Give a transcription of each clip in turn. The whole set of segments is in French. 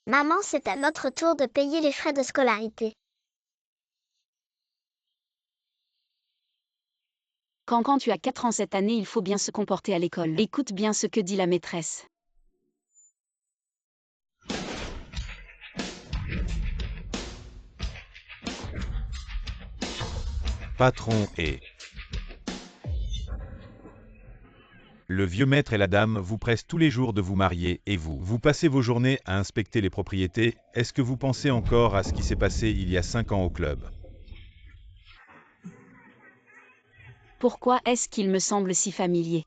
Maman, c'est à notre tour de payer les frais de scolarité. Quand tu as 4 ans cette année, il faut bien se comporter à l'école. Écoute bien ce que dit la maîtresse. Patron et le vieux maître et la dame vous pressent tous les jours de vous marier, et vous passez vos journées à inspecter les propriétés. Est-ce que vous pensez encore à ce qui s'est passé il y a 5 ans au club? Pourquoi est-ce qu'il me semble si familier?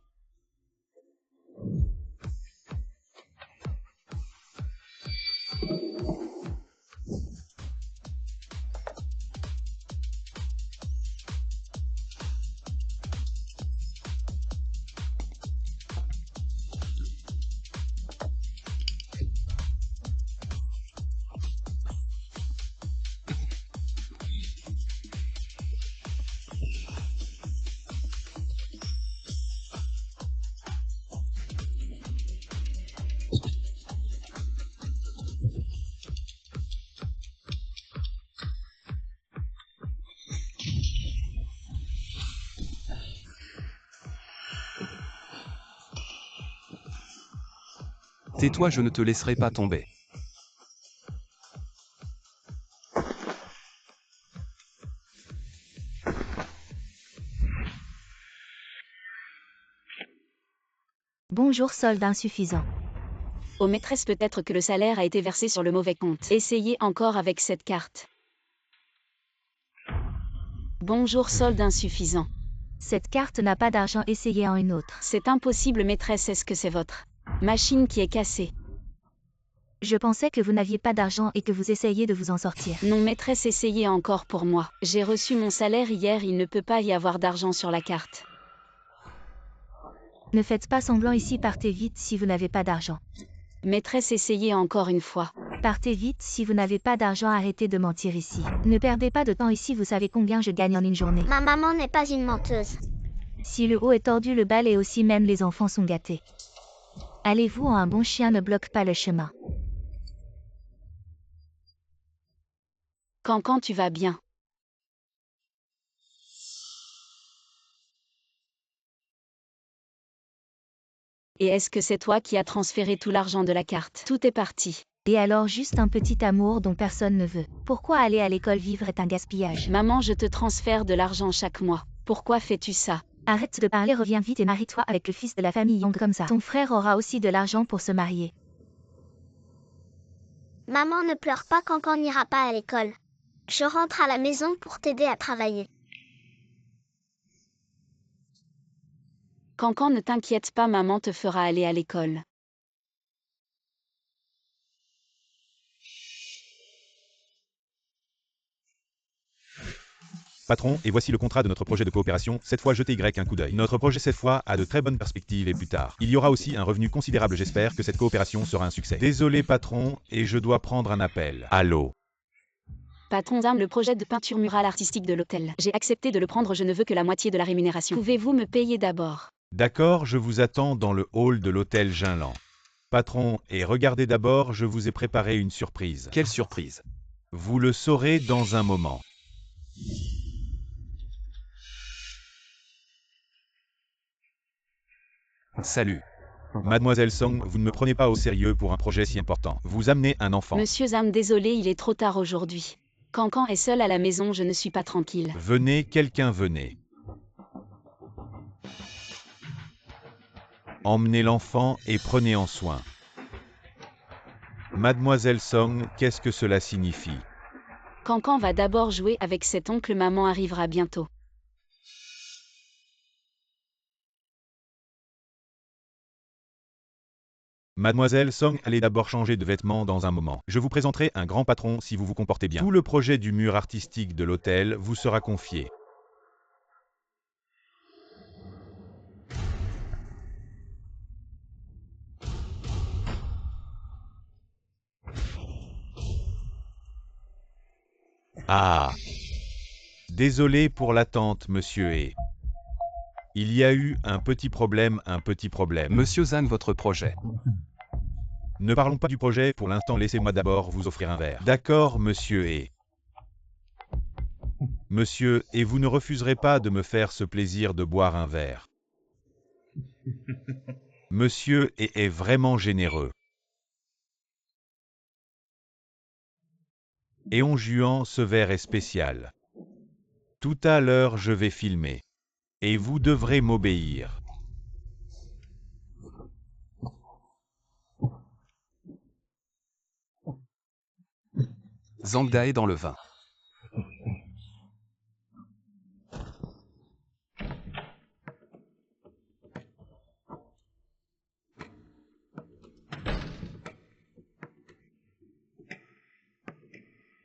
Tais-toi, je ne te laisserai pas tomber. Bonjour, solde insuffisant. Aux maîtresses, peut-être que le salaire a été versé sur le mauvais compte. Essayez encore avec cette carte. Bonjour, solde insuffisant. Cette carte n'a pas d'argent, essayez en une autre. C'est impossible, maîtresse. Est-ce que c'est votre machine qui est cassée? Je pensais que vous n'aviez pas d'argent et que vous essayiez de vous en sortir. Non, maîtresse, essayez encore pour moi. J'ai reçu mon salaire hier, il ne peut pas y avoir d'argent sur la carte. Ne faites pas semblant ici, partez vite si vous n'avez pas d'argent. Maîtresse, essayez encore une fois. Partez vite si vous n'avez pas d'argent, arrêtez de mentir ici. Ne perdez pas de temps ici, vous savez combien je gagne en une journée. Ma maman n'est pas une menteuse. Si le haut est tordu, le bas l'est aussi, même les enfants sont gâtés. Allez-vous, un bon chien ne bloque pas le chemin. Quand tu vas bien? Et est-ce que c'est toi qui as transféré tout l'argent de la carte? Tout est parti. Et alors, juste un petit amour dont personne ne veut. Pourquoi aller à l'école vivre est un gaspillage? Maman, je te transfère de l'argent chaque mois. Pourquoi fais-tu ça? Arrête de parler, reviens vite et marie-toi avec le fils de la famille Young comme ça. Ton frère aura aussi de l'argent pour se marier. Maman, ne pleure pas, Cancan n'ira pas à l'école. Je rentre à la maison pour t'aider à travailler. Cancan, ne t'inquiète pas, maman te fera aller à l'école. Patron, et voici le contrat de notre projet de coopération. Cette fois, jetez un coup d'œil. Notre projet cette fois a de très bonnes perspectives et plus tard, il y aura aussi un revenu considérable. J'espère que cette coopération sera un succès. Désolé patron, et je dois prendre un appel. Allô? Patron Zam, le projet de peinture murale artistique de l'hôtel. J'ai accepté de le prendre, je ne veux que la moitié de la rémunération. Pouvez-vous me payer d'abord? D'accord, je vous attends dans le hall de l'hôtel Ginland. Patron, et regardez d'abord, je vous ai préparé une surprise. Quelle surprise! Vous le saurez dans un moment. Salut. Mademoiselle Song, vous ne me prenez pas au sérieux pour un projet si important. Vous amenez un enfant. Monsieur Zam, désolé, il est trop tard aujourd'hui. Cancan est seul à la maison, je ne suis pas tranquille. Venez, quelqu'un venez. Emmenez l'enfant et prenez en soin. Mademoiselle Song, qu'est-ce que cela signifie? Cancan va d'abord jouer avec cet oncle, maman arrivera bientôt. Mademoiselle Song, allez d'abord changer de vêtements dans un moment. Je vous présenterai un grand patron si vous vous comportez bien. Tout le projet du mur artistique de l'hôtel vous sera confié. Ah! Désolé pour l'attente, monsieur et... Il y a eu un petit problème. Monsieur Zan, votre projet. Ne parlons pas du projet pour l'instant, laissez-moi d'abord vous offrir un verre. D'accord, monsieur et... Monsieur, et vous ne refuserez pas de me faire ce plaisir de boire un verre. Monsieur est vraiment généreux. Et en juant, ce verre est spécial. Tout à l'heure, je vais filmer. Et vous devrez m'obéir. Zangdae dans le vin.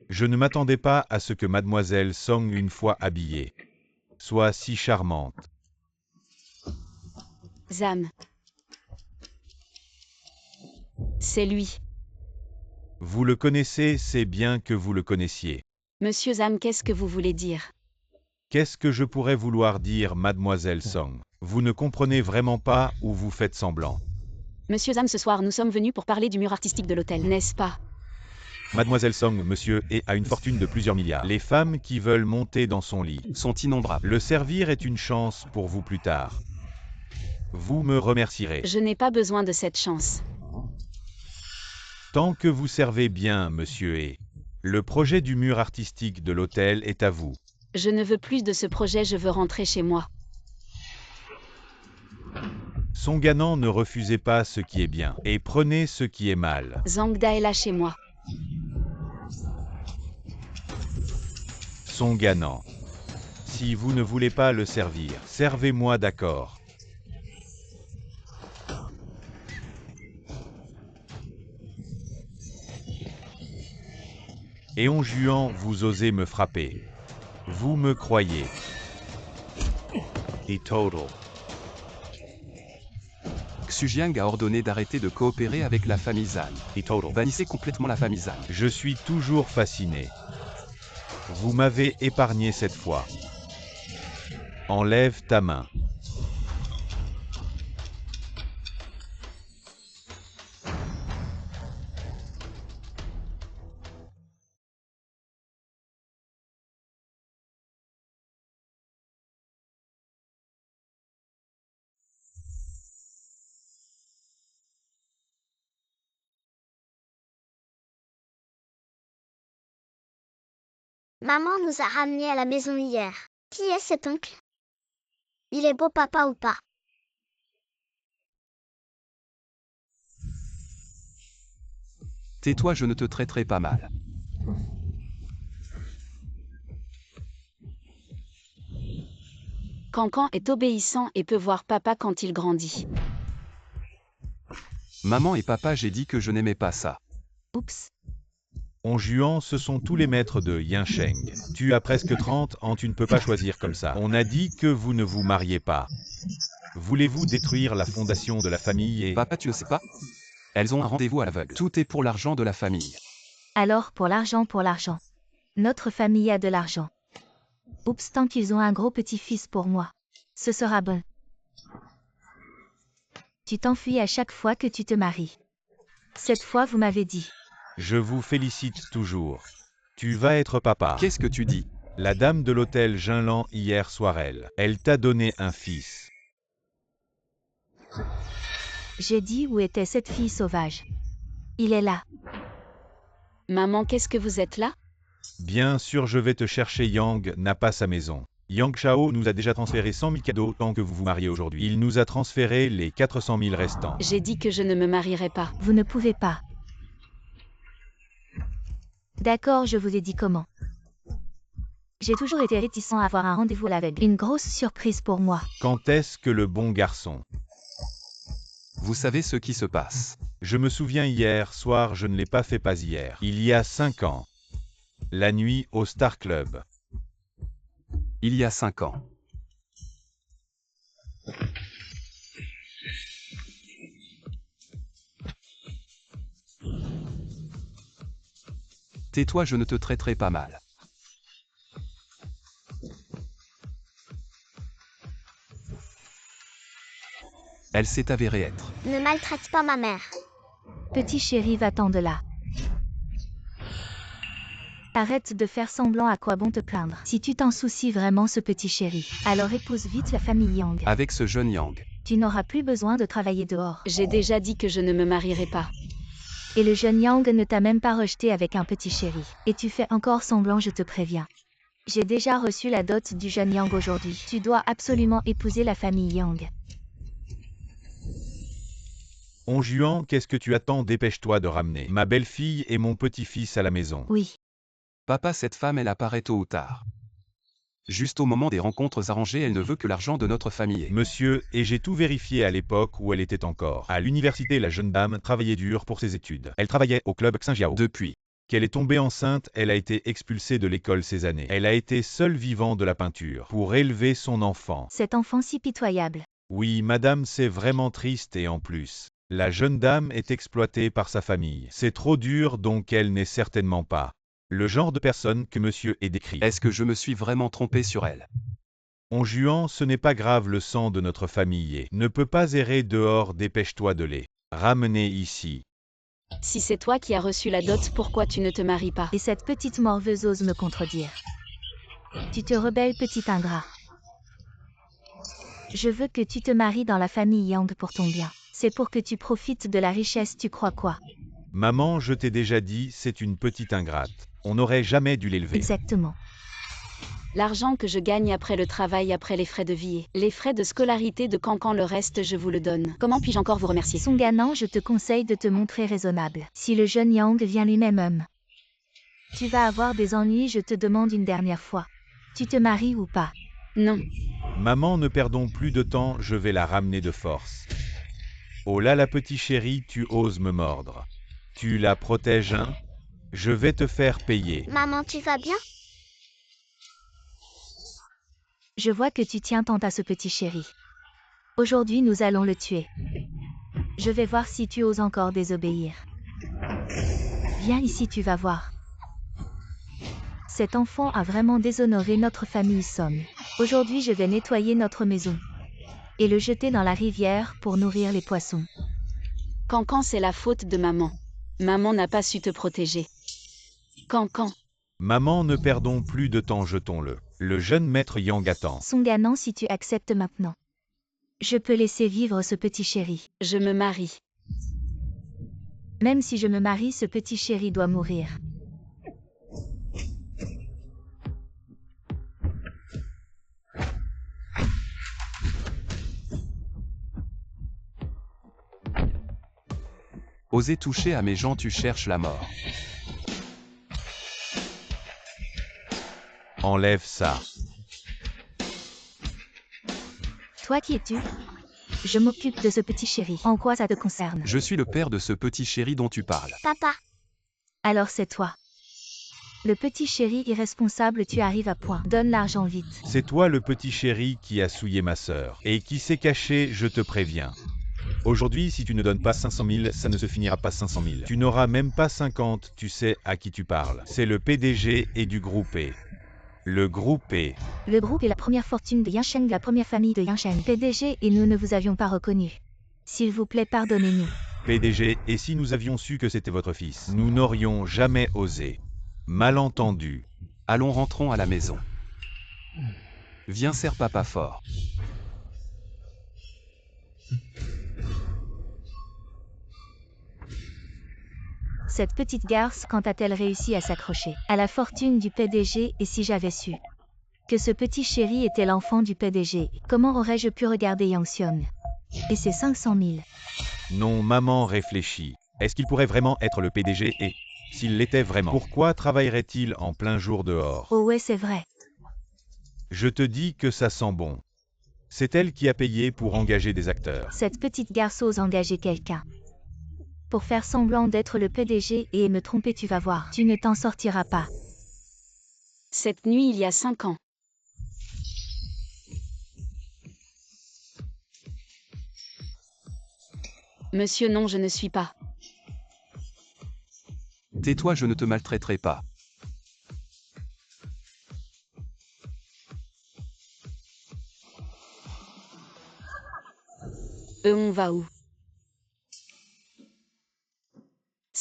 Je ne m'attendais pas à ce que mademoiselle Song, une fois habillée, soit si charmante. Zam. C'est lui. Vous le connaissez, c'est bien que vous le connaissiez. Monsieur Zam, qu'est-ce que vous voulez dire? Qu'est-ce que je pourrais vouloir dire, mademoiselle Song? Vous ne comprenez vraiment pas ou vous faites semblant? Monsieur Zam, ce soir, nous sommes venus pour parler du mur artistique de l'hôtel, n'est-ce pas? Mademoiselle Song, monsieur, a une fortune de plusieurs milliards. Les femmes qui veulent monter dans son lit Sont innombrables. le servir est une chance pour vous plus tard. Vous me remercierez. Je n'ai pas besoin de cette chance. Tant que vous servez bien, monsieur et... Le projet du mur artistique de l'hôtel est à vous. Je ne veux plus de ce projet, je veux rentrer chez moi. Son gagnant, ne refusez pas ce qui est bien, et prenez ce qui est mal. Zangda est là chez moi. Son gagnant. Si vous ne voulez pas le servir, servez-moi, d'accord. Et en juant, vous osez me frapper. Vous me croyez. Et total. Xu a ordonné d'arrêter de coopérer avec la famille Zan. Et total. Bannissez complètement la famille Zan. Je suis toujours fasciné. Vous m'avez épargné cette fois. Enlève ta main. Maman nous a ramenés à la maison hier. Qui est cet oncle? Il est beau papa ou pas? Tais-toi, je ne te traiterai pas mal. Cancan est obéissant et peut voir papa quand il grandit. Maman et papa, j'ai dit que je n'aimais pas ça. Oups. En juant, ce sont tous les maîtres de Yinsheng. Tu as presque 30 ans, tu ne peux pas choisir comme ça. On a dit que vous ne vous mariez pas. Voulez-vous détruire la fondation de la famille et... Papa, tu ne sais pas? Elles ont un rendez-vous à l'aveugle. Tout est pour l'argent de la famille. Alors pour l'argent, pour l'argent. Notre famille a de l'argent. Oups, tant qu'ils ont un gros petit-fils pour moi. Ce sera bon. Tu t'enfuis à chaque fois que tu te maries. Cette fois, vous m'avez dit. Je vous félicite toujours. Tu vas être papa. Qu'est-ce que tu dis? La dame de l'hôtel Jinlan hier soir, elle t'a donné un fils. J'ai dit où était cette fille sauvage. Il est là. Maman, qu'est-ce que vous êtes là? Bien sûr, je vais te chercher. Yang n'a pas sa maison. Yang Shao nous a déjà transféré 100 000 cadeaux tant que vous vous mariez aujourd'hui. Il nous a transféré les 400 000 restants. J'ai dit que je ne me marierai pas. Vous ne pouvez pas. D'accord, je vous ai dit comment. J'ai toujours été réticent à avoir un rendez-vous à l'aveugle. Une grosse surprise pour moi. Quand est-ce que le bon garçon? Vous savez ce qui se passe. Je me souviens hier soir, je ne l'ai pas fait pas hier. Il y a 5 ans. La nuit au Star Club. Il y a 5 ans. Tais-toi, je ne te traiterai pas mal. Elle s'est avérée être. Ne maltraite pas ma mère. Petit chéri, va-t'en de là. Arrête de faire semblant, à quoi bon te plaindre. Si tu t'en soucies vraiment, ce petit chéri, alors épouse vite la famille Yang. Avec ce jeune Yang. Tu n'auras plus besoin de travailler dehors. J'ai déjà dit que je ne me marierai pas. Et le jeune Yang ne t'a même pas rejeté avec un petit chéri. Et tu fais encore semblant, je te préviens. J'ai déjà reçu la dot du jeune Yang aujourd'hui. Tu dois absolument épouser la famille Yang. Onjuan, qu'est-ce que tu attends? Dépêche-toi de ramener ma belle-fille et mon petit-fils à la maison. Oui. Papa, cette femme, elle apparaît tôt ou tard. Juste au moment des rencontres arrangées, elle ne veut que l'argent de notre famille. Monsieur, et j'ai tout vérifié à l'époque où elle était encore. À l'université, la jeune dame travaillait dur pour ses études. Elle travaillait au club Xinjiao. Depuis Qu'elle est tombée enceinte, elle a été expulsée de l'école ces années. Elle a été seule vivant de la peinture pour élever son enfant. Cet enfant si pitoyable. Oui, madame, c'est vraiment triste et en plus, la jeune dame est exploitée par sa famille. C'est trop dur, donc elle n'est certainement pas le genre de personne que monsieur est décrit. Est-ce que je me suis vraiment trompé sur elle? Onjuan, ce n'est pas grave, le sang de notre famille et ne peut pas errer dehors, dépêche-toi de les ramener ici. Si c'est toi qui as reçu la dot, pourquoi tu ne te maries pas? Et cette petite morveuse ose me contredire. Tu te rebelles, petit ingrat. Je veux que tu te maries dans la famille Yang pour ton bien. C'est pour que tu profites de la richesse, tu crois quoi? Maman, je t'ai déjà dit, c'est une petite ingrate. On n'aurait jamais dû l'élever. Exactement. L'argent que je gagne après le travail, après les frais de vie et les frais de scolarité de Cancan, le reste je vous le donne. Comment puis-je encore vous remercier? Son gagnant, je te conseille de te montrer raisonnable. Si le jeune Yang vient lui-même homme, tu vas avoir des ennuis, je te demande une dernière fois. Tu te maries ou pas? Non. Maman, ne perdons plus de temps, je vais la ramener de force. Oh là là, petit chéri, tu oses me mordre. Tu la protèges, hein? Je vais te faire payer. Maman, tu vas bien? Je vois que tu tiens tant à ce petit chéri. Aujourd'hui, nous allons le tuer. Je vais voir si tu oses encore désobéir. Viens ici, tu vas voir. Cet enfant a vraiment déshonoré notre famille Somme. Aujourd'hui, je vais nettoyer notre maison et le jeter dans la rivière pour nourrir les poissons. Cancan, c'est la faute de maman. Maman n'a pas su te protéger. Cancan. Maman, ne perdons plus de temps, jetons-le. Le jeune maître Yang attend. Son gagnant, si tu acceptes maintenant. Je peux laisser vivre ce petit chéri. Je me marie. Même si je me marie, ce petit chéri doit mourir. Oser toucher à mes gens, tu cherches la mort. Enlève ça. Toi, qui es-tu? Je m'occupe de ce petit chéri. En quoi ça te concerne? Je suis le père de ce petit chéri dont tu parles. Papa, Alors c'est toi. Le petit chéri irresponsable, tu arrives à point. Donne l'argent vite. C'est toi le petit chéri qui a souillé ma sœur. Et qui s'est caché, je te préviens. Aujourd'hui, si tu ne donnes pas 500 000, ça ne se finira pas 500 000. Tu n'auras même pas 50, tu sais à qui tu parles. C'est le PDG et du groupe E. Le groupe E. Le groupe est la première fortune de Yansheng, la première famille de Yansheng. PDG, et nous ne vous avions pas reconnu. S'il vous plaît, pardonnez-nous. PDG, et si nous avions su que c'était votre fils, nous n'aurions jamais osé. Malentendu. Allons, rentrons à la maison. Viens, serre papa fort. Cette petite garce, quand a-t-elle réussi à s'accrocher à la fortune du PDG? Et si j'avais su que ce petit chéri était l'enfant du PDG, comment aurais-je pu regarder Yang Xiong et ses 500 000? Non, maman réfléchit. Est-ce qu'il pourrait vraiment être le PDG et, s'il l'était vraiment, pourquoi travaillerait-il en plein jour dehors? Oh ouais, c'est vrai. Je te dis que ça sent bon. C'est elle qui a payé pour engager des acteurs. Cette petite garce ose engager quelqu'un pour faire semblant d'être le PDG et me tromper, tu vas voir. Tu ne t'en sortiras pas. Cette nuit, il y a 5 ans. Monsieur, non, je ne suis pas. Tais-toi, je ne te maltraiterai pas. On va où?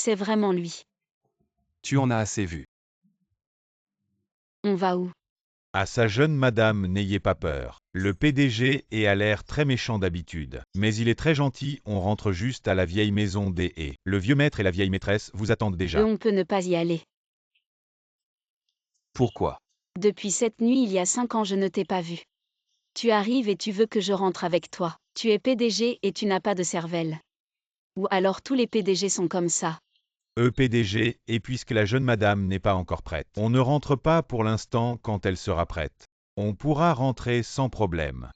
C'est vraiment lui. Tu en as assez vu. On va où? À sa jeune madame, n'ayez pas peur. Le PDG est à l'air très méchant d'habitude. Mais il est très gentil, on rentre juste à la vieille maison des haies. Le vieux maître et la vieille maîtresse vous attendent déjà. On peut ne pas y aller. Pourquoi? Depuis cette nuit il y a 5 ans je ne t'ai pas vu. Tu arrives et tu veux que je rentre avec toi. Tu es PDG et tu n'as pas de cervelle. Ou alors tous les PDG sont comme ça. PDG, et puisque la jeune madame n'est pas encore prête. On ne rentre pas pour l'instant quand elle sera prête. On pourra rentrer sans problème.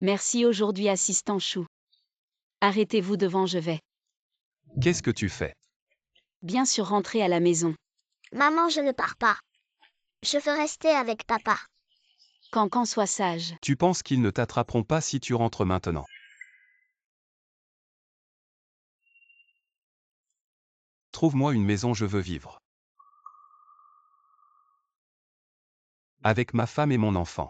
Merci aujourd'hui assistant Chou. Arrêtez-vous devant je vais. Qu'est-ce que tu fais? Bien sûr rentrer à la maison. Maman, je ne pars pas. Je veux rester avec papa. Cancan sois sage. Tu penses qu'ils ne t'attraperont pas si tu rentres maintenant? Trouve-moi une maison, je veux vivre. Avec ma femme et mon enfant.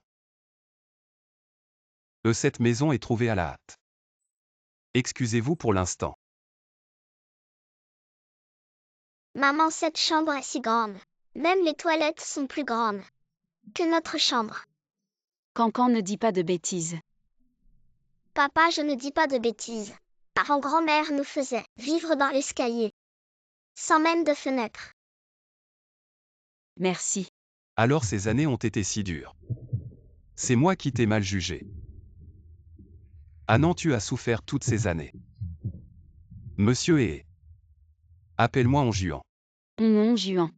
Cette maison est trouvée à la hâte. Excusez-vous pour l'instant. Maman, cette chambre est si grande. Même les toilettes sont plus grandes que notre chambre. Cancan ne dit pas de bêtises. Papa, je ne dis pas de bêtises. Parents-grand-mère nous faisait vivre dans l'escalier. Sans même de fenêtre. Merci. Alors ces années ont été si dures. C'est moi qui t'ai mal jugé. Ah non, tu as souffert toutes ces années. Monsieur est. Appelle-moi en juan. On juan.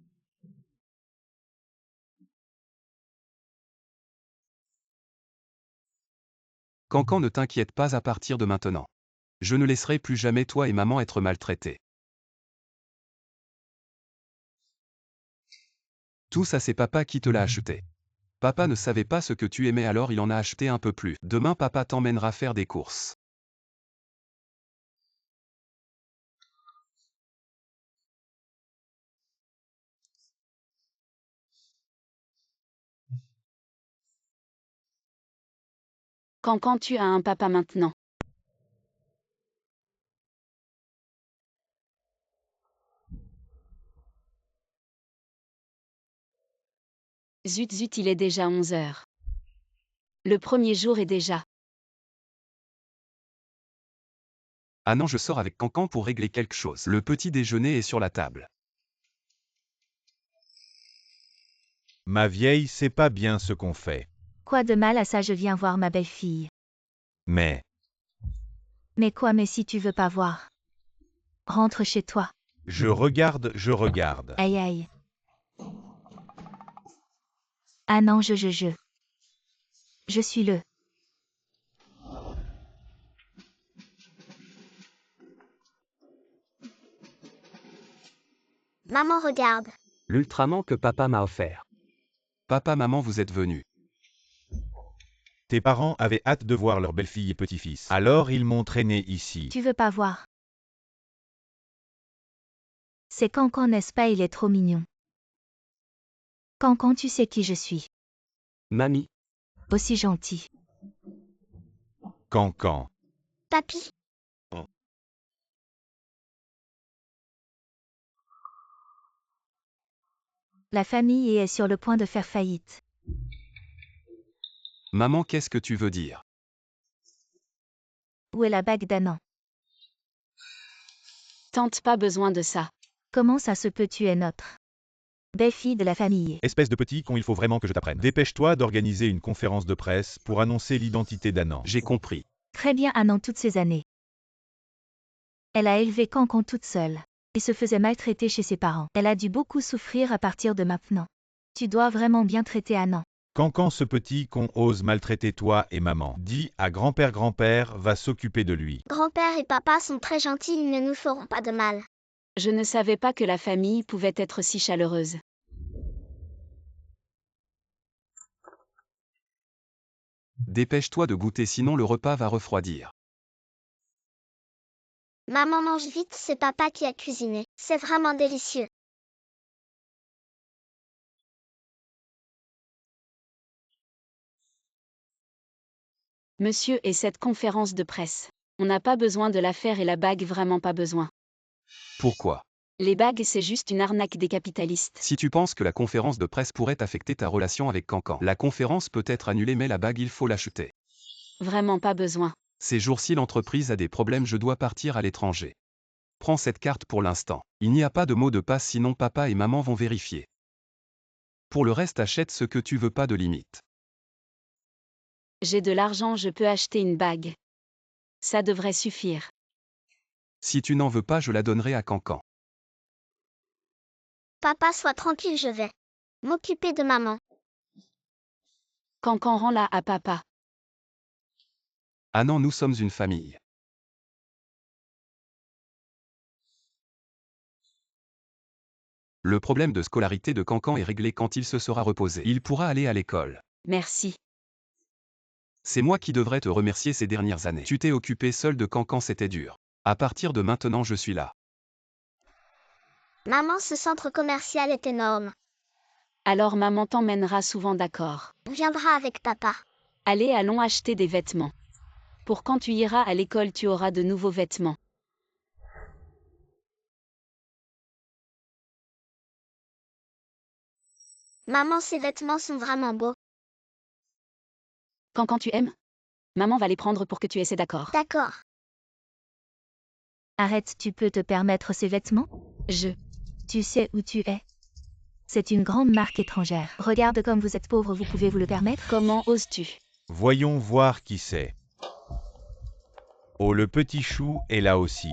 Cancan, ne t'inquiète pas à partir de maintenant. Je ne laisserai plus jamais toi et maman être maltraités. Tout ça c'est papa qui te l'a acheté. Papa ne savait pas ce que tu aimais alors il en a acheté un peu plus. Demain papa t'emmènera faire des courses. Cancan tu as un papa maintenant. Zut zut il est déjà 11 heures. Le premier jour est déjà. Ah non, je sors avec Cancan pour régler quelque chose. Le petit déjeuner est sur la table. Ma vieille, c'est pas bien ce qu'on fait. Quoi de mal à ça, je viens voir ma belle-fille. Mais, Mais quoi, mais si tu veux pas voir. Rentre chez toi. je regarde. Aïe aïe. Ah non, je suis le. Maman, regarde. L'Ultraman que papa m'a offert. Papa, maman, vous êtes venus. Tes parents avaient hâte de voir leur belle-fille et petit-fils. Alors ils m'ont traîné ici. Tu veux pas voir. C'est Cancan, n'est-ce pas, il est trop mignon. Cancan, tu sais qui je suis. Mamie, Aussi gentil. Cancan. Papy. La famille est sur le point de faire faillite. Maman, qu'est-ce que tu veux dire? Où est la bague d'Annan? Tente pas besoin de ça. Comment ça se peut, tu es notre belle-fille de la famille? Espèce de petit con, il faut vraiment que je t'apprenne. Dépêche-toi d'organiser une conférence de presse pour annoncer l'identité d'Annan. J'ai compris. Très bien, Annan toutes ces années. Elle a élevé Cancan toute seule. Et se faisait maltraiter chez ses parents. Elle a dû beaucoup souffrir à partir de maintenant. Tu dois vraiment bien traiter Annan. Cancan, ce petit con ose maltraiter toi et maman. Dis à grand-père va s'occuper de lui. Grand-père et papa sont très gentils, ils ne nous feront pas de mal. Je ne savais pas que la famille pouvait être si chaleureuse. Dépêche-toi de goûter sinon le repas va refroidir. Maman, mange vite, c'est papa qui a cuisiné. C'est vraiment délicieux. Monsieur, et cette conférence de presse? On n'a pas besoin de la faire et la bague vraiment pas besoin. Pourquoi? Les bagues, c'est juste une arnaque des capitalistes. Si tu penses que la conférence de presse pourrait affecter ta relation avec Cancan, la conférence peut être annulée mais la bague il faut l'acheter. Vraiment pas besoin. Ces jours-ci l'entreprise a des problèmes, je dois partir à l'étranger. Prends cette carte pour l'instant. Il n'y a pas de mot de passe sinon papa et maman vont vérifier. Pour le reste achète ce que tu veux, pas de limite. J'ai de l'argent, je peux acheter une bague. Ça devrait suffire. Si tu n'en veux pas je la donnerai à Cancan. Papa, sois tranquille, je vais m'occuper de maman. Cancan rend là à papa. Ah non, nous sommes une famille. Le problème de scolarité de Cancan est réglé quand il se sera reposé. Il pourra aller à l'école. Merci. C'est moi qui devrais te remercier ces dernières années. Tu t'es occupé seul de Cancan, c'était dur. À partir de maintenant je suis là. Maman, ce centre commercial est énorme. Alors maman t'emmènera souvent, d'accord. On viendra avec papa. Allez, allons acheter des vêtements. Pour quand tu iras à l'école, tu auras de nouveaux vêtements. Maman, ces vêtements sont vraiment beaux. Cancan, tu aimes? Maman va les prendre pour que tu essaies, d'accord. D'accord. Arrête, tu peux te permettre ces vêtements? Tu sais où tu es? C'est une grande marque étrangère. Regarde comme vous êtes pauvre, vous pouvez vous le permettre? Comment oses-tu? Voyons voir qui c'est. Oh, le petit chou est là aussi.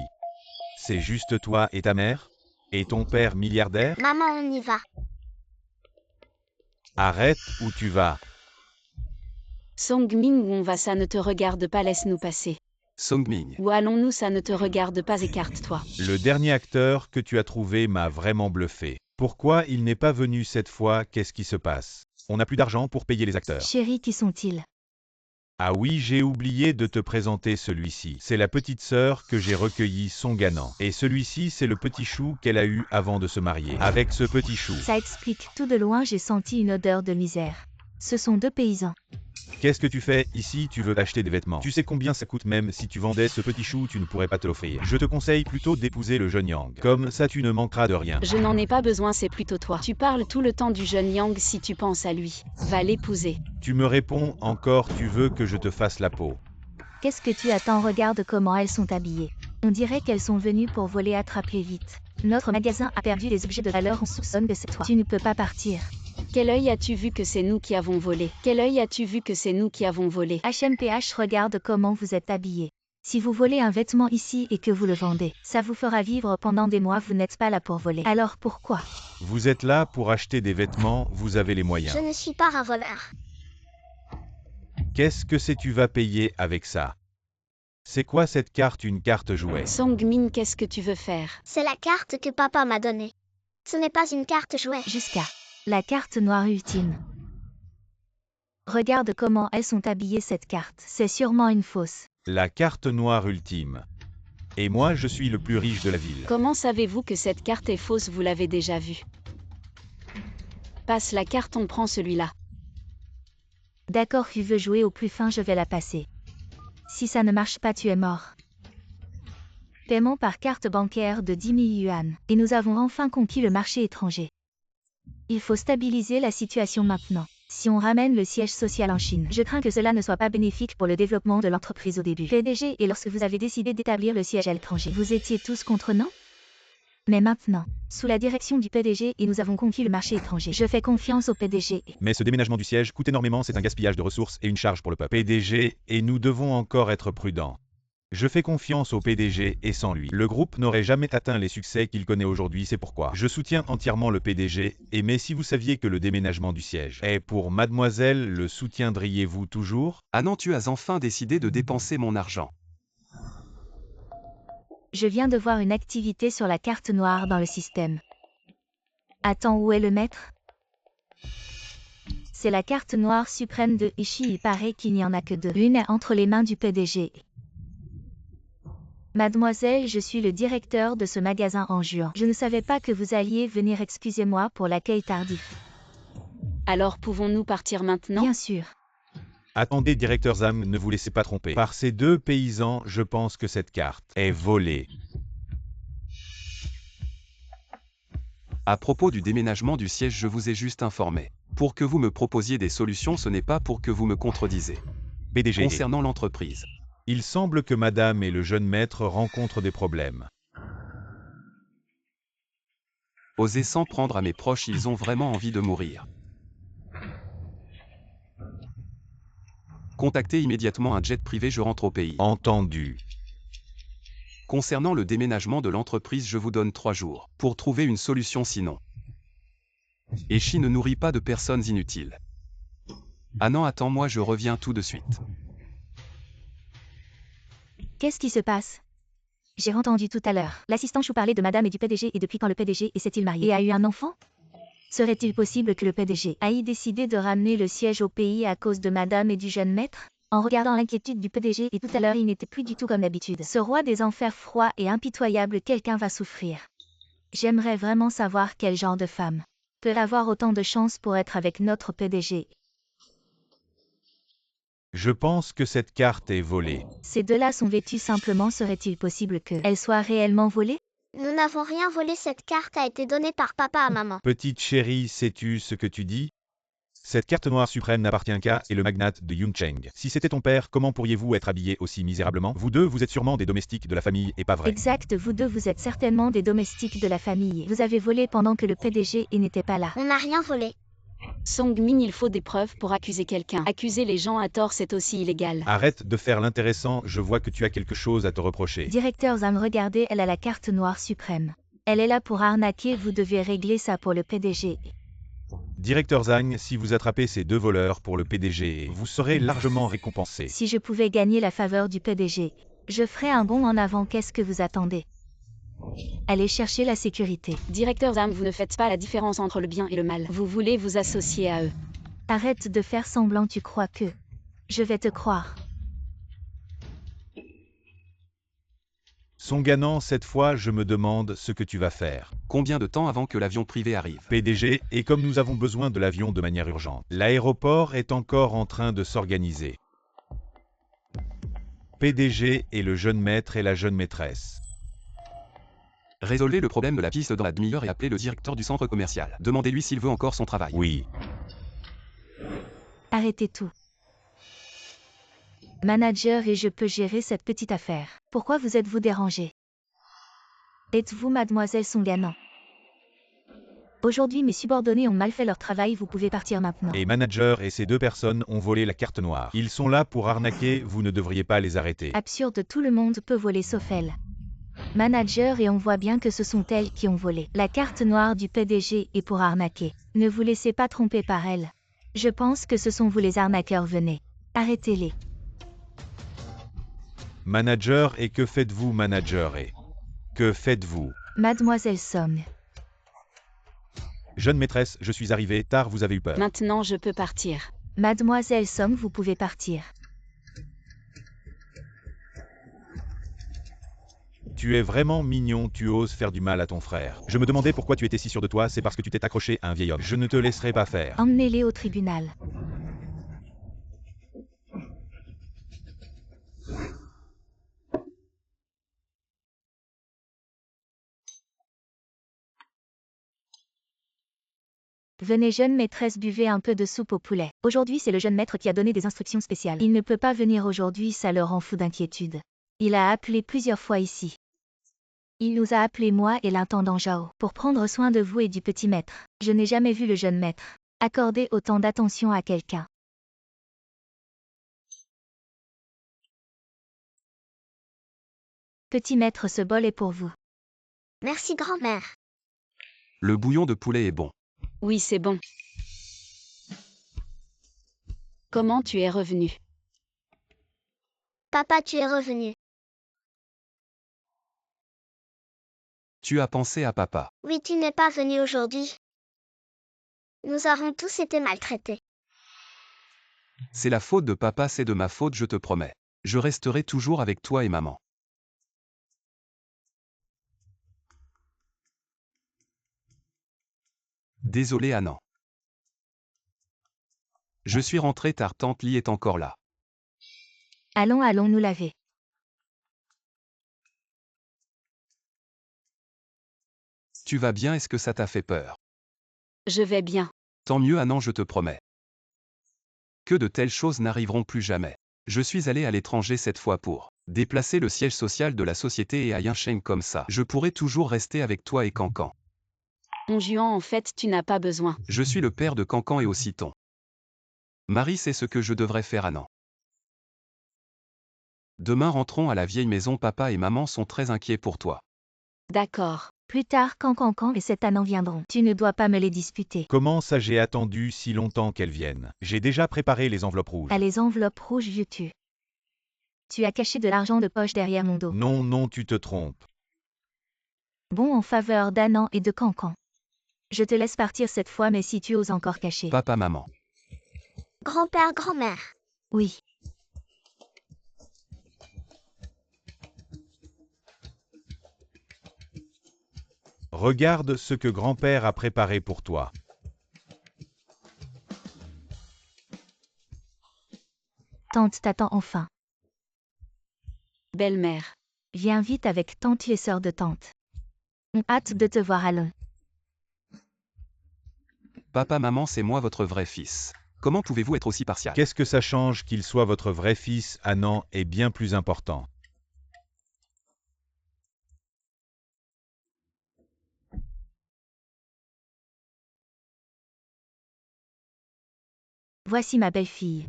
C'est juste toi et ta mère? Et ton père milliardaire? Maman, on y va. Arrête où tu vas. Songming, où on va, ça ne te regarde pas, laisse-nous passer. Songming. Où allons-nous, ça ne te regarde pas, écarte-toi. Le dernier acteur que tu as trouvé m'a vraiment bluffé. Pourquoi il n'est pas venu cette fois? Qu'est-ce qui se passe? On n'a plus d'argent pour payer les acteurs. Chérie, qui sont-ils? Ah oui, j'ai oublié de te présenter celui-ci. C'est la petite sœur que j'ai recueillie, son Ganan. Et celui-ci, c'est le petit chou qu'elle a eu avant de se marier. Avec ce petit chou. Ça explique. Tout de loin, j'ai senti une odeur de misère. Ce sont deux paysans. Qu'est-ce que tu fais ici? Tu veux acheter des vêtements. Tu sais combien ça coûte? Même si tu vendais ce petit chou, tu ne pourrais pas te l'offrir. Je te conseille plutôt d'épouser le jeune Yang. Comme ça, tu ne manqueras de rien. Je n'en ai pas besoin, c'est plutôt toi. Tu parles tout le temps du jeune Yang si tu penses à lui. Va l'épouser. Tu me réponds encore, tu veux que je te fasse la peau. Qu'est-ce que tu attends? Regarde comment elles sont habillées. On dirait qu'elles sont venues pour voler, attrape-les vite. Notre magasin a perdu des objets de valeur, on soupçonne que c'est toi. Tu ne peux pas partir. Quel œil as-tu vu que c'est nous qui avons volé? Quel œil as-tu vu que c'est nous qui avons volé? HMPH, regarde comment vous êtes habillés. Si vous volez un vêtement ici et que vous le vendez, ça vous fera vivre pendant des mois, vous n'êtes pas là pour voler. Alors pourquoi? Vous êtes là pour acheter des vêtements, vous avez les moyens. Je ne suis pas un voleur. Qu'est-ce que c'est? Tu vas payer avec ça? C'est quoi cette carte? Une carte jouet? Songmin, qu'est-ce que tu veux faire? C'est la carte que papa m'a donnée. Ce n'est pas une carte jouet. Jusqu'à la carte noire ultime. Regarde comment elles sont habillées, cette carte. C'est sûrement une fausse. La carte noire ultime. Et moi, je suis le plus riche de la ville. Comment savez-vous que cette carte est fausse? Vous l'avez déjà vue. Passe la carte, on prend celui-là. D'accord, tu veux jouer au plus fin, je vais la passer. Si ça ne marche pas, tu es mort. Paiement par carte bancaire de 10 000 yuan. Et nous avons enfin conquis le marché étranger. Il faut stabiliser la situation maintenant. Si on ramène le siège social en Chine, je crains que cela ne soit pas bénéfique pour le développement de l'entreprise au début. PDG, et lorsque vous avez décidé d'établir le siège à l'étranger, vous étiez tous contre, non? Mais maintenant, sous la direction du PDG, et nous avons conquis le marché étranger. Je fais confiance au PDG. Mais ce déménagement du siège coûte énormément, c'est un gaspillage de ressources et une charge pour le peuple. PDG, et nous devons encore être prudents. Je fais confiance au PDG et sans lui, le groupe n'aurait jamais atteint les succès qu'il connaît aujourd'hui, c'est pourquoi je soutiens entièrement le PDG, et mais si vous saviez que le déménagement du siège est pour mademoiselle, le soutiendriez-vous toujours? Ah non, tu as enfin décidé de dépenser mon argent. Je viens de voir une activité sur la carte noire dans le système. Attends, où est le maître? C'est la carte noire suprême de Ishii, il paraît qu'il n'y en a que deux. Une est entre les mains du PDG. Mademoiselle, je suis le directeur de ce magasin en juin. Je ne savais pas que vous alliez venir, excusez-moi pour l'accueil tardif. Alors pouvons-nous partir maintenant? Bien sûr. Attendez, directeur Zam, ne vous laissez pas tromper. Par ces deux paysans, je pense que cette carte est volée. À propos du déménagement du siège, je vous ai juste informé. Pour que vous me proposiez des solutions, ce n'est pas pour que vous me contredisez. PDG. Concernant l'entreprise. Il semble que madame et le jeune maître rencontrent des problèmes. Osez s'en prendre à mes proches, ils ont vraiment envie de mourir. Contactez immédiatement un jet privé, je rentre au pays. Entendu. Concernant le déménagement de l'entreprise, je vous donne 3 jours pour trouver une solution, sinon. Eshi ne nourrit pas de personnes inutiles. Ah non, attends-moi, je reviens tout de suite. Qu'est-ce qui se passe? J'ai entendu tout à l'heure. L'assistant Chou parlait de madame et du PDG, et depuis quand le PDG s'est-il marié et a eu un enfant? Serait-il possible que le PDG ait décidé de ramener le siège au pays à cause de madame et du jeune maître? En regardant l'inquiétude du PDG et tout à l'heure, il n'était plus du tout comme d'habitude. Ce roi des enfers froid et impitoyable, quelqu'un va souffrir. J'aimerais vraiment savoir quel genre de femme peut avoir autant de chance pour être avec notre PDG. Je pense que cette carte est volée. Ces deux-là sont vêtus simplement, serait-il possible qu'elle soit réellement volée? Nous n'avons rien volé, cette carte a été donnée par papa à maman. Petite chérie, sais-tu ce que tu dis? Cette carte noire suprême n'appartient qu'à et le magnate de Yuncheng. Si c'était ton père, comment pourriez-vous être habillés aussi misérablement? Vous deux, vous êtes sûrement des domestiques de la famille, et pas vrai? Exact, vous deux, vous êtes certainement des domestiques de la famille. Vous avez volé pendant que le PDG n'était pas là. On n'a rien volé. Song Min, il faut des preuves pour accuser quelqu'un. Accuser les gens à tort, c'est aussi illégal. Arrête de faire l'intéressant, je vois que tu as quelque chose à te reprocher. Directeur Zhang, regardez, elle a la carte noire suprême. Elle est là pour arnaquer, vous devez régler ça pour le PDG. Directeur Zhang, si vous attrapez ces deux voleurs pour le PDG, vous serez largement récompensé. Si je pouvais gagner la faveur du PDG, je ferais un bond en avant. Qu'est-ce que vous attendez? Allez chercher la sécurité. Directeur Zhang, vous ne faites pas la différence entre le bien et le mal. Vous voulez vous associer à eux. Arrête de faire semblant, tu crois que je vais te croire. Son gagnant, cette fois, je me demande ce que tu vas faire. Combien de temps avant que l'avion privé arrive? PDG, et comme nous avons besoin de l'avion de manière urgente, l'aéroport est encore en train de s'organiser. PDG et le jeune maître et la jeune maîtresse. Résolvez le problème de la piste dans la demi-heure et appelez le directeur du centre commercial. Demandez-lui s'il veut encore son travail. Oui. Arrêtez tout. Manager, et je peux gérer cette petite affaire. Pourquoi vous êtes-vous dérangé? Êtes-vous mademoiselle Songanan? Aujourd'hui, mes subordonnés ont mal fait leur travail, vous pouvez partir maintenant. Et manager et ces deux personnes ont volé la carte noire. Ils sont là pour arnaquer, vous ne devriez pas les arrêter. Absurde, tout le monde peut voler sauf elle. Manager, et on voit bien que ce sont elles qui ont volé la carte noire du PDG et pour arnaquer. Ne vous laissez pas tromper par elles. Je pense que ce sont vous les arnaqueurs, venez. Arrêtez-les. Manager, et que faites-vous manager et que faites-vous? Mademoiselle Song. Jeune maîtresse, je suis arrivé tard, vous avez eu peur. Maintenant, je peux partir. Mademoiselle Song, vous pouvez partir. Tu es vraiment mignon, tu oses faire du mal à ton frère. Je me demandais pourquoi tu étais si sûr de toi, c'est parce que tu t'es accroché à un vieil homme. Je ne te laisserai pas faire. Emmenez-les au tribunal. Venez jeune maîtresse, buvez un peu de soupe au poulet. Aujourd'hui, c'est le jeune maître qui a donné des instructions spéciales. Il ne peut pas venir aujourd'hui, ça le rend fou d'inquiétude. Il a appelé plusieurs fois ici. Il nous a appelé, moi et l'intendant Zhao, pour prendre soin de vous et du petit maître. Je n'ai jamais vu le jeune maître accorder autant d'attention à quelqu'un. Petit maître, ce bol est pour vous. Merci grand-mère. Le bouillon de poulet est bon. Oui, c'est bon. Comment tu es revenu? Papa, tu es revenu. Tu as pensé à papa. Oui, tu n'es pas venu aujourd'hui. Nous avons tous été maltraités. C'est la faute de papa, c'est de ma faute, je te promets. Je resterai toujours avec toi et maman. Désolé Annan. Je suis rentré tard, tante Li est encore là. Allons, allons nous laver. Tu vas bien, est-ce que ça t'a fait peur? Je vais bien. Tant mieux Annan, je te promets. Que de telles choses n'arriveront plus jamais. Je suis allé à l'étranger cette fois pour déplacer le siège social de la société et à Yincheng comme ça. Je pourrai toujours rester avec toi et Cancan. Onjuan, en fait, tu n'as pas besoin. Je suis le père de Cancan et aussi ton mari, c'est ce que je devrais faire Annan. Demain rentrons à la vieille maison, papa et maman sont très inquiets pour toi. D'accord. Plus tard, quand et cet Annan viendront. Tu ne dois pas me les disputer. Comment ça j'ai attendu si longtemps qu'elles viennent? J'ai déjà préparé les enveloppes rouges. À les enveloppes rouges, vieux-tu. Tu as caché de l'argent de poche derrière mon dos. Non, non, tu te trompes. Bon en faveur d'Annan et de Cancan. Je te laisse partir cette fois, mais si tu oses encore cacher. Papa, maman. Grand-père, grand-mère. Oui. Regarde ce que grand-père a préparé pour toi. Tante t'attend enfin. Belle-mère. Viens vite avec tante et sœur de tante. On hâte de te voir Alain. Papa, maman, c'est moi votre vrai fils. Comment pouvez-vous être aussi partial? Qu'est-ce que ça change qu'il soit votre vrai fils? Annan est bien plus important. Voici ma belle-fille.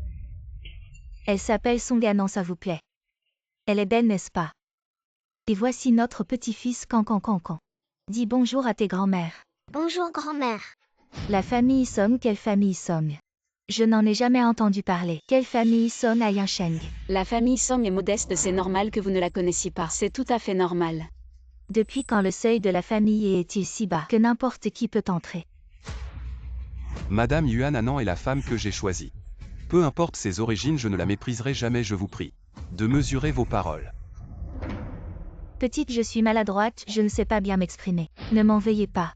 Elle s'appelle Songanan, ça vous plaît? Elle est belle, n'est-ce pas? Et voici notre petit-fils Cancan. Dis bonjour à tes grands-mères. Bonjour, grand-mère. La famille Song, quelle famille Song? Je n'en ai jamais entendu parler. Quelle famille Song à Yincheng? La famille Song est modeste, c'est normal que vous ne la connaissiez pas. C'est tout à fait normal. Depuis quand le seuil de la famille est-il si bas que n'importe qui peut entrer? Madame Yuan Annan est la femme que j'ai choisie. Peu importe ses origines, je ne la mépriserai jamais, je vous prie. De mesurer vos paroles. Petite, je suis maladroite, je ne sais pas bien m'exprimer. Ne m'en veuillez pas.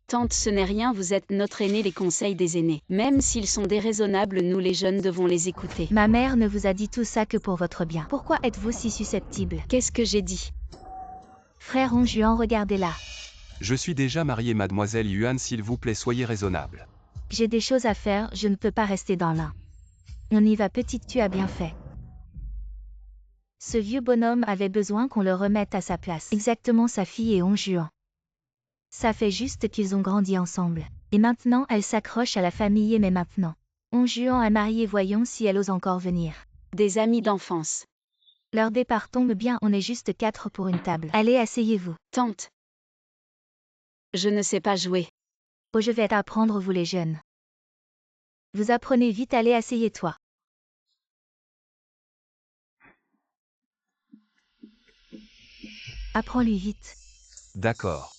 Tante, ce n'est rien, vous êtes notre aîné, les conseils des aînés. Même s'ils sont déraisonnables, nous les jeunes devons les écouter. Ma mère ne vous a dit tout ça que pour votre bien. Pourquoi êtes-vous si susceptible? Qu'est-ce que j'ai dit? Frère Onjuan, regardez-la. Je suis déjà marié, mademoiselle Yuan, s'il vous plaît, soyez raisonnable. J'ai des choses à faire, je ne peux pas rester dans l'un. On y va, petite, tu as bien fait. Ce vieux bonhomme avait besoin qu'on le remette à sa place. Exactement, sa fille et Onjuan. Ça fait juste qu'ils ont grandi ensemble. Et maintenant, elle s'accroche à la famille, mais maintenant. Onjuan est mariée, voyons si elle ose encore venir. Des amis d'enfance. Leur départ tombe bien, on est juste 4 pour une table. Allez, asseyez-vous. Tante. Je ne sais pas jouer. Oh, je vais t'apprendre, vous les jeunes. Vous apprenez vite, allez, asseyez-toi. Apprends-lui vite. D'accord.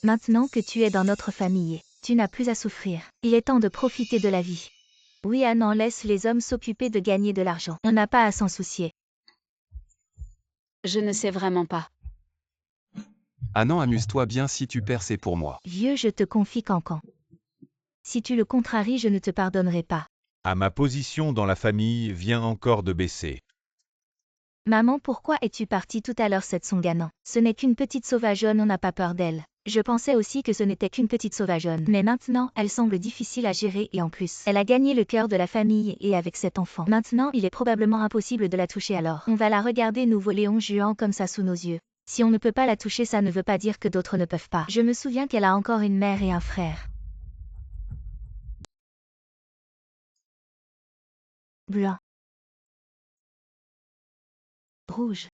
Maintenant que tu es dans notre famille, tu n'as plus à souffrir. Il est temps de profiter de la vie. Oui, Annan, laisse les hommes s'occuper de gagner de l'argent. On n'a pas à s'en soucier. Je ne sais vraiment pas. Annan, amuse-toi bien, si tu perds, c'est pour moi. Vieux, je te confie Cancan. Si tu le contraries, je ne te pardonnerai pas. À ma position dans la famille vient encore de baisser. Maman, pourquoi es-tu partie tout à l'heure, cette Songanan? Ce n'est qu'une petite sauvageonne, on n'a pas peur d'elle. Je pensais aussi que ce n'était qu'une petite sauvageonne. Mais maintenant, elle semble difficile à gérer et en plus, elle a gagné le cœur de la famille et avec cet enfant. Maintenant, il est probablement impossible de la toucher alors. On va la regarder nous voler Onjuan comme ça sous nos yeux. Si on ne peut pas la toucher, ça ne veut pas dire que d'autres ne peuvent pas. Je me souviens qu'elle a encore une mère et un frère. Blanc. Rouge.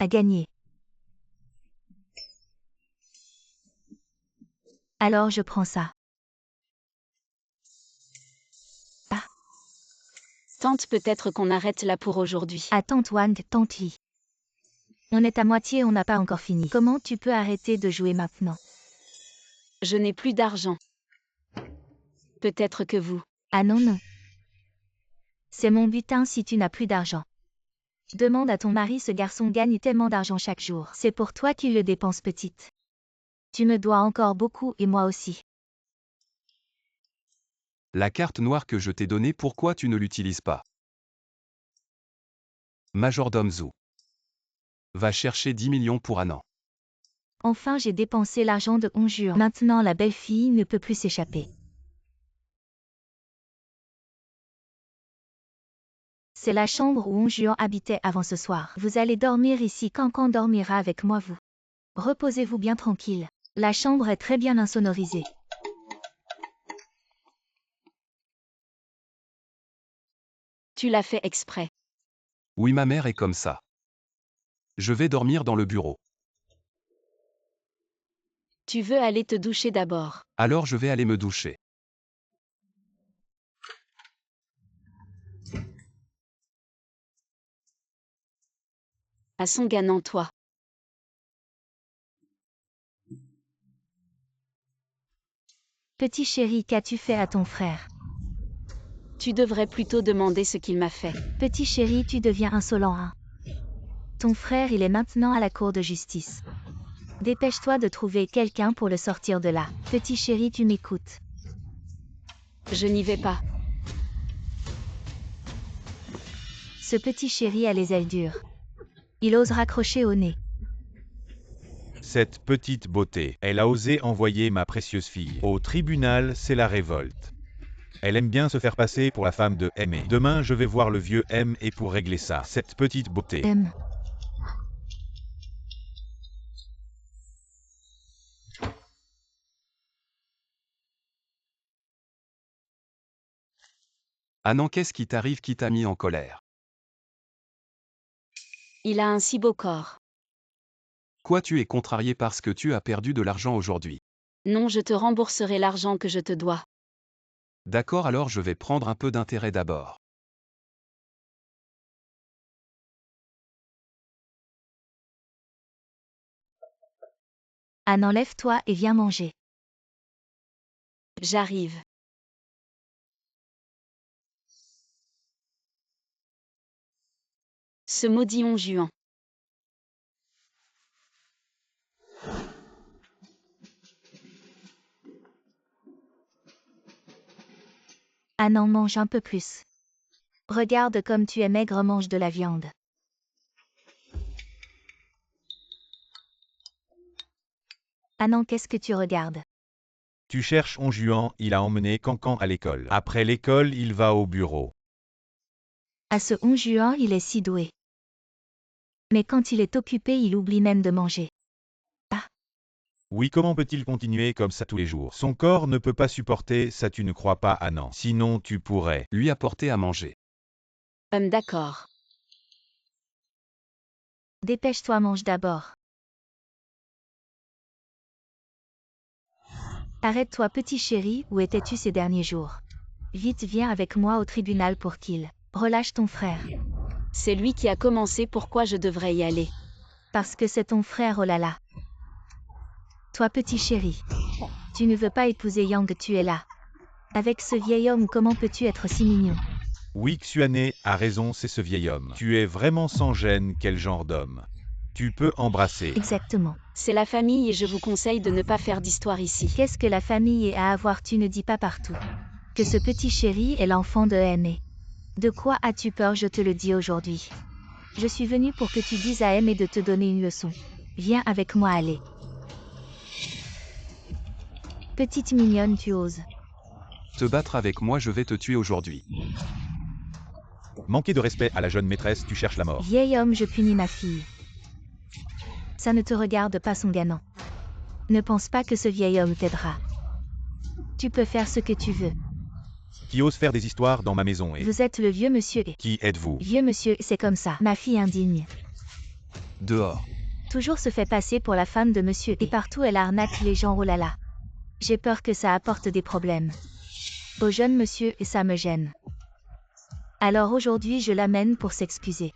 À gagner. Alors je prends ça. Tante, peut-être qu'on arrête là pour aujourd'hui. À tante Wang, tante Li. On est à moitié, on n'a pas encore fini. Comment tu peux arrêter de jouer maintenant? Je n'ai plus d'argent. Peut-être que vous. Ah non, non. C'est mon butin si tu n'as plus d'argent. Demande à ton mari, ce garçon gagne tellement d'argent chaque jour. C'est pour toi qu'il le dépense, petite. Tu me dois encore beaucoup et moi aussi. La carte noire que je t'ai donnée, pourquoi tu ne l'utilises pas? Majordome Zhu. Va chercher 10 millions pour Annan. Enfin j'ai dépensé l'argent de Onjur. Maintenant la belle-fille ne peut plus s'échapper. C'est la chambre où Onjur habitait avant ce soir. Vous allez dormir ici, Cancan dormira avec moi vous. Reposez-vous bien tranquille. La chambre est très bien insonorisée. Tu l'as fait exprès. Oui, ma mère est comme ça. Je vais dormir dans le bureau. Tu veux aller te doucher d'abord. Alors je vais aller me doucher. À son gagnant toi. Petit chéri, qu'as-tu fait à ton frère? Tu devrais plutôt demander ce qu'il m'a fait. Petit chéri, tu deviens insolent, hein? Ton frère, il est maintenant à la cour de justice. Dépêche-toi de trouver quelqu'un pour le sortir de là. Petit chéri, tu m'écoutes. Je n'y vais pas. Ce petit chéri a les ailes dures. Il ose raccrocher au nez. Cette petite beauté, elle a osé envoyer ma précieuse fille. Au tribunal, c'est la révolte. Elle aime bien se faire passer pour la femme de M. Et demain, je vais voir le vieux M et pour régler ça. Cette petite beauté. M. Annan, qu'est-ce qui t'arrive qui t'a mis en colère? Il a un si beau corps. Quoi, tu es contrarié parce que tu as perdu de l'argent aujourd'hui? Non, je te rembourserai l'argent que je te dois. D'accord, alors je vais prendre un peu d'intérêt d'abord. Anne, enlève-toi et viens manger. J'arrive. Ce maudit Onjuan. Anne, en mange un peu plus. Regarde comme tu es maigre, mange de la viande. Anne, qu'est-ce que tu regardes? Tu cherches Onjuan, il a emmené Cancan à l'école. Après l'école, il va au bureau. À ce Onjuan, il est si doué. Mais quand il est occupé, il oublie même de manger. Oui, comment peut-il continuer comme ça tous les jours? Son corps ne peut pas supporter ça, tu ne crois pas, Annan? Sinon, tu pourrais. Lui apporter à manger. D'accord. Dépêche-toi, mange d'abord. Arrête-toi, petit chéri, où étais-tu ces derniers jours? Vite, viens avec moi au tribunal pour qu'il relâche ton frère. C'est lui qui a commencé, pourquoi je devrais y aller? Parce que c'est ton frère, oh là là. Toi, petit chéri. Tu ne veux pas épouser Yang, tu es là. Avec ce vieil homme, comment peux-tu être si mignon? Oui, Xuané a raison, c'est ce vieil homme. Tu es vraiment sans gêne, quel genre d'homme? Tu peux embrasser. Exactement. C'est la famille et je vous conseille de ne pas faire d'histoire ici. Qu'est-ce que la famille est à avoir, tu ne dis pas partout? Que ce petit chéri est l'enfant de Aimé. De quoi as-tu peur, je te le dis aujourd'hui? Je suis venue pour que tu dises à Aimé de te donner une leçon. Viens avec moi, allez. Petite mignonne, tu oses. Te battre avec moi, je vais te tuer aujourd'hui. Manquer de respect à la jeune maîtresse, tu cherches la mort. Vieil homme, je punis ma fille. Ça ne te regarde pas, son gagnant. Ne pense pas que ce vieil homme t'aidera. Tu peux faire ce que tu veux. Qui ose faire des histoires dans ma maison et... Vous êtes le vieux monsieur et... Qui êtes-vous? Vieux monsieur, c'est comme ça. Ma fille indigne. Dehors. Toujours se fait passer pour la femme de monsieur et partout elle arnaque les gens, oh là là. J'ai peur que ça apporte des problèmes. Au jeune monsieur et ça me gêne. Alors aujourd'hui je l'amène pour s'excuser.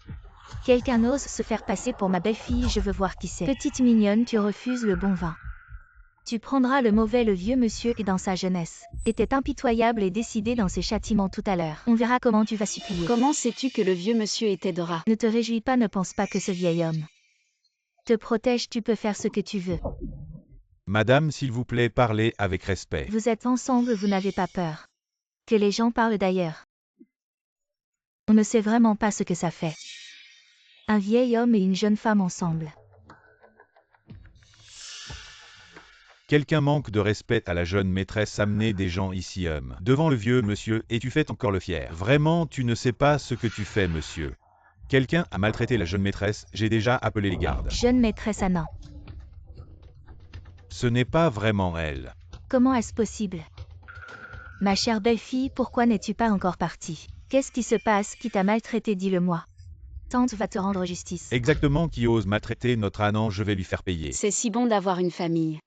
Quelqu'un ose se faire passer pour ma belle-fille, je veux voir qui c'est. Petite mignonne, tu refuses le bon vin. Tu prendras le mauvais, le vieux monsieur est dans sa jeunesse. Était impitoyable et décidé dans ses châtiments tout à l'heure. On verra comment tu vas supplier. Comment sais-tu que le vieux monsieur t'aidera? Ne te réjouis pas, ne pense pas que ce vieil homme te protège, tu peux faire ce que tu veux. Madame, s'il vous plaît, parlez avec respect. Vous êtes ensemble, vous n'avez pas peur. Que les gens parlent d'ailleurs. On ne sait vraiment pas ce que ça fait. Un vieil homme et une jeune femme ensemble. Quelqu'un manque de respect à la jeune maîtresse, amener des gens ici, devant le vieux monsieur, et tu fais encore le fier. Vraiment, tu ne sais pas ce que tu fais, monsieur. Quelqu'un a maltraité la jeune maîtresse, j'ai déjà appelé les gardes. Jeune maîtresse Annan. Ce n'est pas vraiment elle. Comment est-ce possible? Ma chère belle-fille, pourquoi n'es-tu pas encore partie? Qu'est-ce qui se passe? Qui t'a maltraité? Dis-le-moi. Tante va te rendre justice. Exactement, qui ose maltraiter notre Annan, je vais lui faire payer. C'est si bon d'avoir une famille.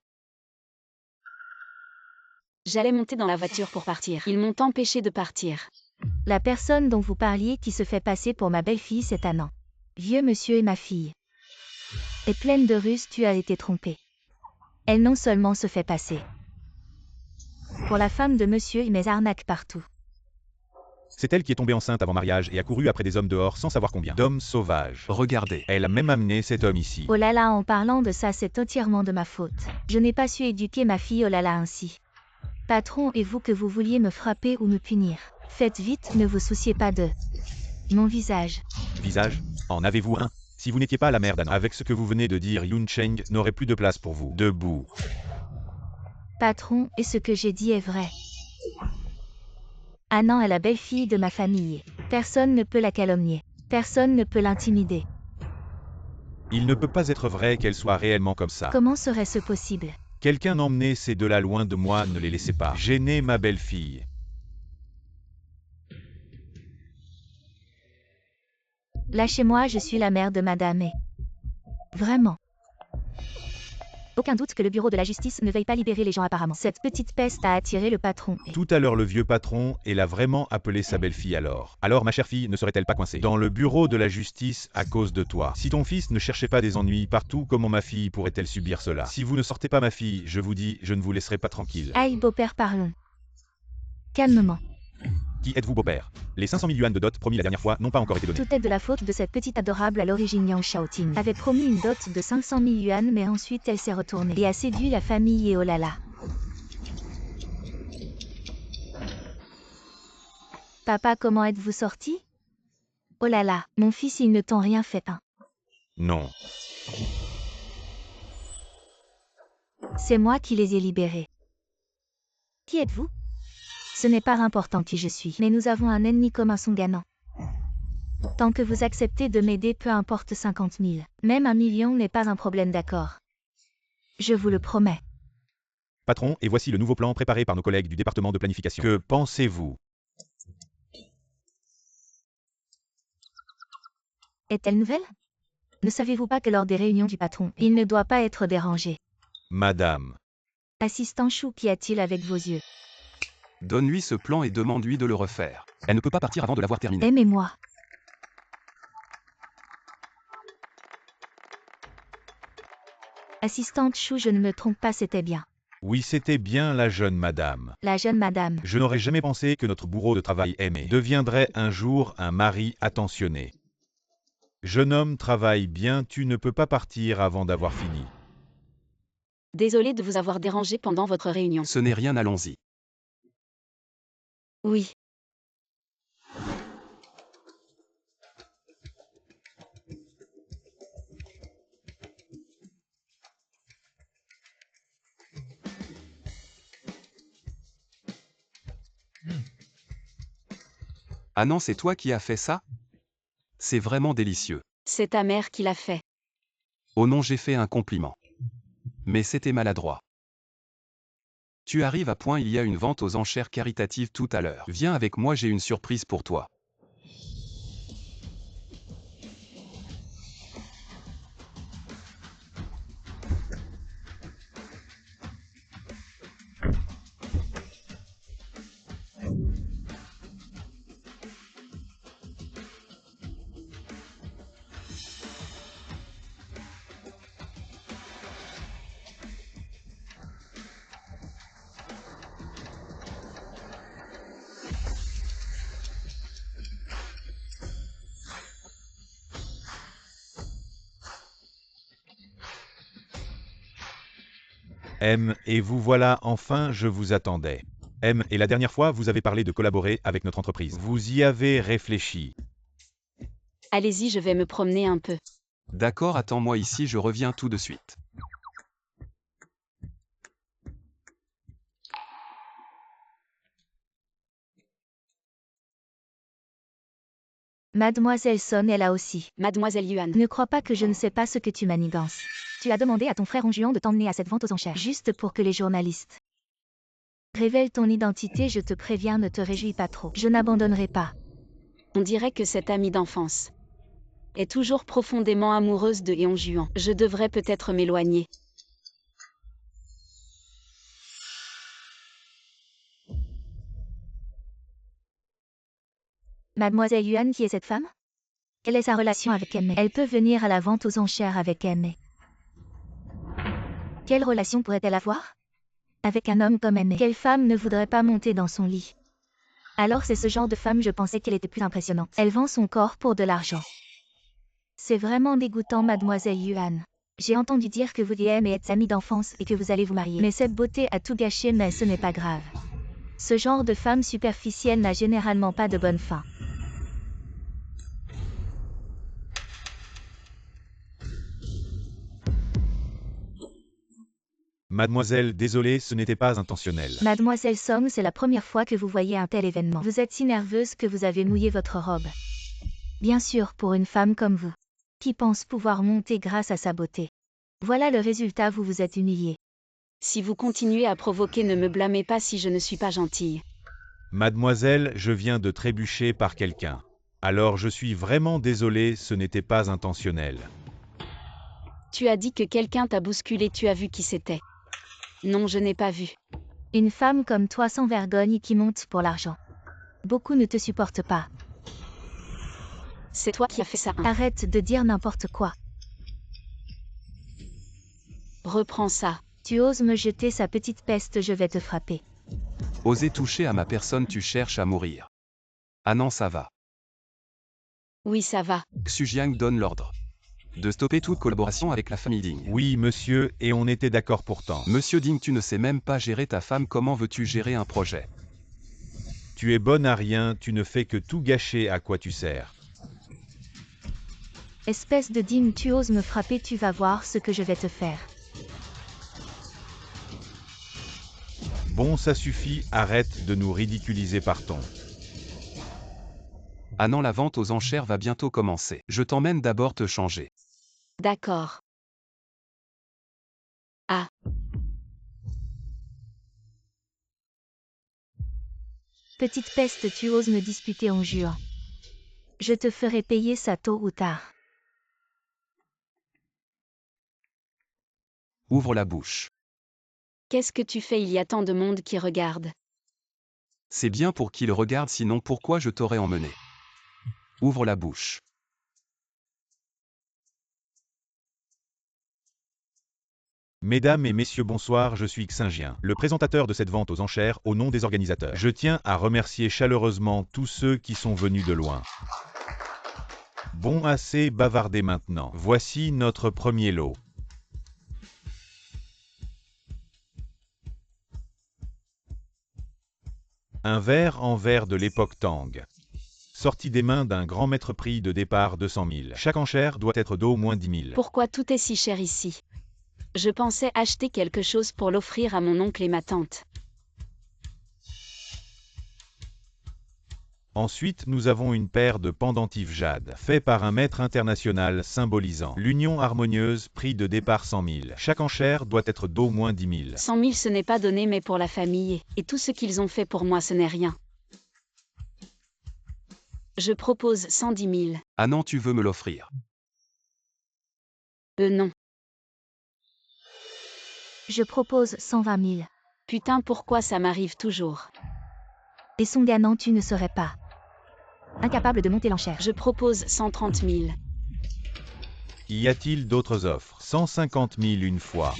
J'allais monter dans la voiture pour partir. Ils m'ont empêché de partir. La personne dont vous parliez qui se fait passer pour ma belle-fille, c'est Annan. Vieux monsieur et ma fille. Et pleine de ruses, tu as été trompée. Elle non seulement se fait passer pour la femme de monsieur et mes arnaques partout. C'est elle qui est tombée enceinte avant mariage et a couru après des hommes dehors sans savoir combien. D'hommes sauvages. Regardez. Elle a même amené cet homme ici. Oh là là, en parlant de ça, c'est entièrement de ma faute. Je n'ai pas su éduquer ma fille, oh là là, ainsi. Patron, et vous que vous vouliez me frapper ou me punir. Faites vite, ne vous souciez pas de mon visage. Visage? En avez-vous un? Si vous n'étiez pas la mère d'Annan, avec ce que vous venez de dire, Yun Cheng n'aurait plus de place pour vous. Debout. Patron, et ce que j'ai dit est vrai. Annan est la belle-fille de ma famille. Personne ne peut la calomnier. Personne ne peut l'intimider. Il ne peut pas être vrai qu'elle soit réellement comme ça. Comment serait-ce possible? Quelqu'un emmenait ces deux-là loin de moi, ne les laissez pas. Gênez ma belle-fille. Lâchez-moi, je suis la mère de madame et... Vraiment. Aucun doute que le bureau de la justice ne veuille pas libérer les gens apparemment. Cette petite peste a attiré le patron et... Tout à l'heure le vieux patron, elle a vraiment appelé sa belle-fille alors. Alors ma chère fille ne serait-elle pas coincée dans le bureau de la justice à cause de toi? Si ton fils ne cherchait pas des ennuis partout, comment ma fille pourrait-elle subir cela? Si vous ne sortez pas ma fille, je vous dis, je ne vous laisserai pas tranquille. Aïe beau-père, parlons. Calmement. Qui êtes-vous beau-père? Les 500 000 yuan de dot promis la dernière fois n'ont pas encore été donnés. Tout est de la faute de cette petite adorable à l'origine. Yang Xiaoting avait promis une dot de 500 000 yuan, mais ensuite elle s'est retournée et a séduit la famille et oh là là. Papa, comment êtes-vous sorti? Oh là là, mon fils, ils ne t'ont rien fait, hein? Non. C'est moi qui les ai libérés. Qui êtes-vous? Ce n'est pas important qui je suis, mais nous avons un ennemi commun, Song Annan. Tant que vous acceptez de m'aider, peu importe 50 000. Même 1 million n'est pas un problème, d'accord? Je vous le promets. Patron, et voici le nouveau plan préparé par nos collègues du département de planification. Que pensez-vous? Est-elle nouvelle? Ne savez-vous pas que lors des réunions du patron, il ne doit pas être dérangé? Madame. Assistant Chou, qu'y a-t-il avec vos yeux? Donne-lui ce plan et demande-lui de le refaire. Elle ne peut pas partir avant de l'avoir terminé. Aimez-moi. Assistante Chou, je ne me trompe pas, c'était bien. Oui, c'était bien la jeune madame. La jeune madame. Je n'aurais jamais pensé que notre bourreau de travail aimé deviendrait un jour un mari attentionné. Jeune homme, travaille bien, tu ne peux pas partir avant d'avoir fini. Désolé de vous avoir dérangé pendant votre réunion. Ce n'est rien, allons-y. Oui. Ah non, c'est toi qui as fait ça? C'est vraiment délicieux. C'est ta mère qui l'a fait. Oh non, j'ai fait un compliment. Mais c'était maladroit. Tu arrives à point, il y a une vente aux enchères caritatives tout à l'heure. Viens avec moi, j'ai une surprise pour toi. Et vous voilà, enfin, je vous attendais. Et la dernière fois, vous avez parlé de collaborer avec notre entreprise. Vous y avez réfléchi. Allez-y, je vais me promener un peu. D'accord, attends-moi ici, je reviens tout de suite. Mademoiselle Son est là aussi. Mademoiselle Yuan. Ne crois pas que je ne sais pas ce que tu manigances. Tu as demandé à ton frère Onjuan de t'emmener à cette vente aux enchères, juste pour que les journalistes révèlent ton identité. Je te préviens, ne te réjouis pas trop. Je n'abandonnerai pas. On dirait que cette amie d'enfance est toujours profondément amoureuse de Yeonjuan. Je devrais peut-être m'éloigner. Mademoiselle Yuan, qui est cette femme? Quelle est sa relation avec Aimé? Elle peut venir à la vente aux enchères avec Aimé. Quelle relation pourrait-elle avoir avec un homme comme Aimé? Quelle femme ne voudrait pas monter dans son lit? Alors c'est ce genre de femme, je pensais qu'elle était plus impressionnante. Elle vend son corps pour de l'argent. C'est vraiment dégoûtant, Mademoiselle Yuan. J'ai entendu dire que vous et Aimé êtes amis d'enfance et que vous allez vous marier. Mais cette beauté a tout gâché, mais ce n'est pas grave. Ce genre de femme superficielle n'a généralement pas de bonne fin. Mademoiselle, désolé, ce n'était pas intentionnel. Mademoiselle Song, c'est la première fois que vous voyez un tel événement. Vous êtes si nerveuse que vous avez mouillé votre robe. Bien sûr, pour une femme comme vous, qui pense pouvoir monter grâce à sa beauté. Voilà le résultat, vous vous êtes humiliée. Si vous continuez à provoquer, ne me blâmez pas si je ne suis pas gentille. Mademoiselle, je viens de trébucher par quelqu'un. Alors je suis vraiment désolé, ce n'était pas intentionnel. Tu as dit que quelqu'un t'a bousculé, tu as vu qui c'était? Non, je n'ai pas vu. Une femme comme toi sans vergogne qui monte pour l'argent. Beaucoup ne te supportent pas. C'est toi qui as fait ça. Arrête de dire n'importe quoi. Reprends ça. Tu oses me jeter sa petite peste, je vais te frapper. Oser toucher à ma personne, tu cherches à mourir. Ah non, ça va. Oui, ça va. Xu Jiang donne l'ordre de stopper toute collaboration avec la famille Ding. Oui, monsieur, et on était d'accord pourtant. Monsieur Ding, tu ne sais même pas gérer ta femme, comment veux-tu gérer un projet? Tu es bonne à rien, tu ne fais que tout gâcher, à quoi tu sers. Espèce de dîme, tu oses me frapper, tu vas voir ce que je vais te faire. Bon, ça suffit, arrête de nous ridiculiser, partons. Ah non, la vente aux enchères va bientôt commencer. Je t'emmène d'abord te changer. D'accord. Ah. Petite peste, tu oses me disputer en juin. Je te ferai payer ça tôt ou tard. Ouvre la bouche. Qu'est-ce que tu fais? Il y a tant de monde qui regarde. C'est bien pour qu'il regarde, sinon pourquoi je t'aurais emmené? Ouvre la bouche. Mesdames et messieurs, bonsoir, je suis Xingien, le présentateur de cette vente aux enchères au nom des organisateurs. Je tiens à remercier chaleureusement tous ceux qui sont venus de loin. Bon, assez bavardé maintenant. Voici notre premier lot. Un verre en verre de l'époque Tang. Sorti des mains d'un grand maître, prix de départ 200 000. Chaque enchère doit être d'au moins 10 000. Pourquoi tout est si cher ici? Je pensais acheter quelque chose pour l'offrir à mon oncle et ma tante. Ensuite, nous avons une paire de pendentifs jade, fait par un maître international symbolisant l'union harmonieuse, prix de départ 100 000. Chaque enchère doit être d'au moins 10 000. 100 000, ce n'est pas donné, mais pour la famille, et tout ce qu'ils ont fait pour moi, ce n'est rien. Je propose 110 000. Ah non, tu veux me l'offrir? Non. Je propose 120 000. Putain, pourquoi ça m'arrive toujours? Et son gagnant, tu ne serais pas incapable de monter l'enchère. Je propose 130 000. Y a-t-il d'autres offres? 150 000 une fois.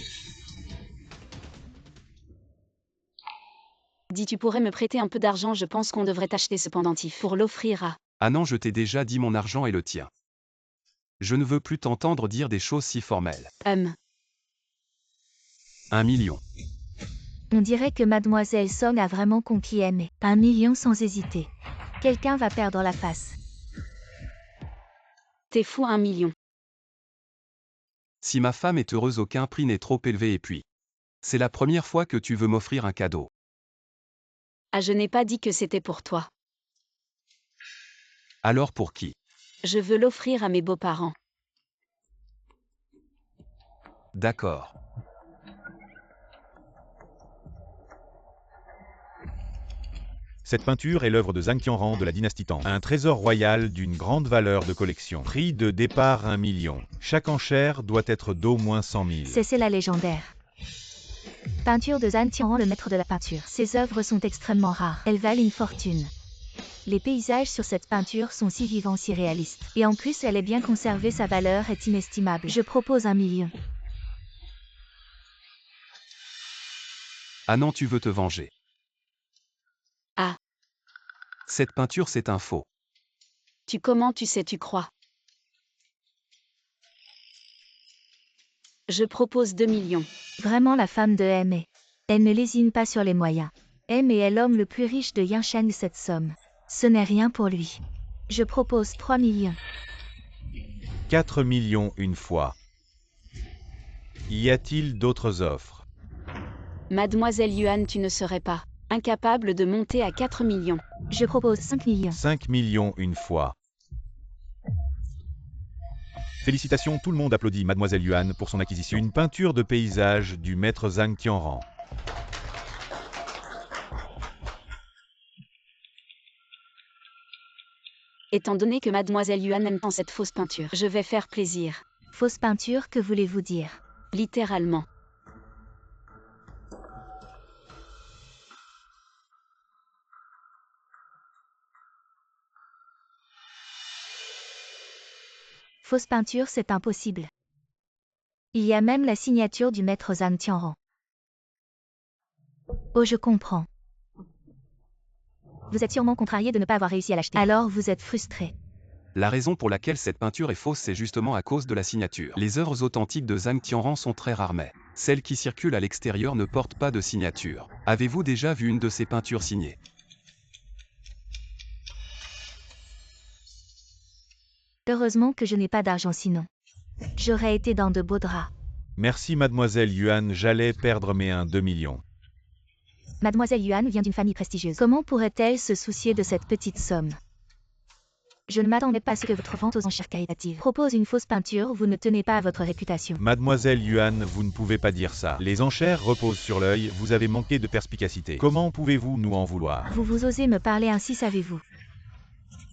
Dis, tu pourrais me prêter un peu d'argent, je pense qu'on devrait acheter ce pendentif pour l'offrir à... Ah non, je t'ai déjà dit, mon argent est le tien. Je ne veux plus t'entendre dire des choses si formelles. 1 million. On dirait que Mademoiselle Song a vraiment conquis Aimé. 1 million sans hésiter. Quelqu'un va perdre la face. T'es fou 1 million. Si ma femme est heureuse, aucun prix n'est trop élevé et puis. C'est la première fois que tu veux m'offrir un cadeau. Ah, je n'ai pas dit que c'était pour toi. Alors pour qui? Je veux l'offrir à mes beaux-parents. D'accord. Cette peinture est l'œuvre de Zhang Qianran de la dynastie Tang. Un trésor royal d'une grande valeur de collection. Prix de départ 1 million. Chaque enchère doit être d'au moins 100 000. C'est la légendaire. Peinture de Zhang Qianran, le maître de la peinture. Ses œuvres sont extrêmement rares. Elles valent une fortune. Les paysages sur cette peinture sont si vivants, si réalistes. Et en plus, elle est bien conservée, sa valeur est inestimable. Je propose 1 million. Ah non, tu veux te venger. Ah. Cette peinture, c'est un faux. Comment tu sais, tu crois? Je propose 2 millions. Vraiment la femme de M. Elle ne lésine pas sur les moyens. M est l'homme le plus riche de Yanshan. Cette somme, ce n'est rien pour lui. Je propose 3 millions. 4 millions une fois. Y a-t-il d'autres offres? Mademoiselle Yuan, tu ne serais pas incapable de monter à 4 millions. Je propose 5 millions. 5 millions une fois. Félicitations, tout le monde applaudit Mademoiselle Yuan pour son acquisition. Une peinture de paysage du maître Zhang Qianran. Étant donné que Mademoiselle Yuan aime tant cette fausse peinture, je vais faire plaisir. Fausse peinture, que voulez-vous dire? Littéralement. Fausse peinture, c'est impossible. Il y a même la signature du maître Zhang Qianran. Oh, je comprends. Vous êtes sûrement contrarié de ne pas avoir réussi à l'acheter. Alors vous êtes frustré. La raison pour laquelle cette peinture est fausse, c'est justement à cause de la signature. Les œuvres authentiques de Zhang Qianran sont très rares, mais celles qui circulent à l'extérieur ne portent pas de signature. Avez-vous déjà vu une de ces peintures signées? Heureusement que je n'ai pas d'argent, sinon j'aurais été dans de beaux draps. Merci Mademoiselle Yuan, j'allais perdre mes 2 millions. Mademoiselle Yuan vient d'une famille prestigieuse. Comment pourrait-elle se soucier de cette petite somme? Je ne m'attendais pas à ce que votre vente aux enchères caritatives propose une fausse peinture, vous ne tenez pas à votre réputation. Mademoiselle Yuan, vous ne pouvez pas dire ça. Les enchères reposent sur l'œil, vous avez manqué de perspicacité. Comment pouvez-vous nous en vouloir? Vous osez me parler ainsi, savez-vous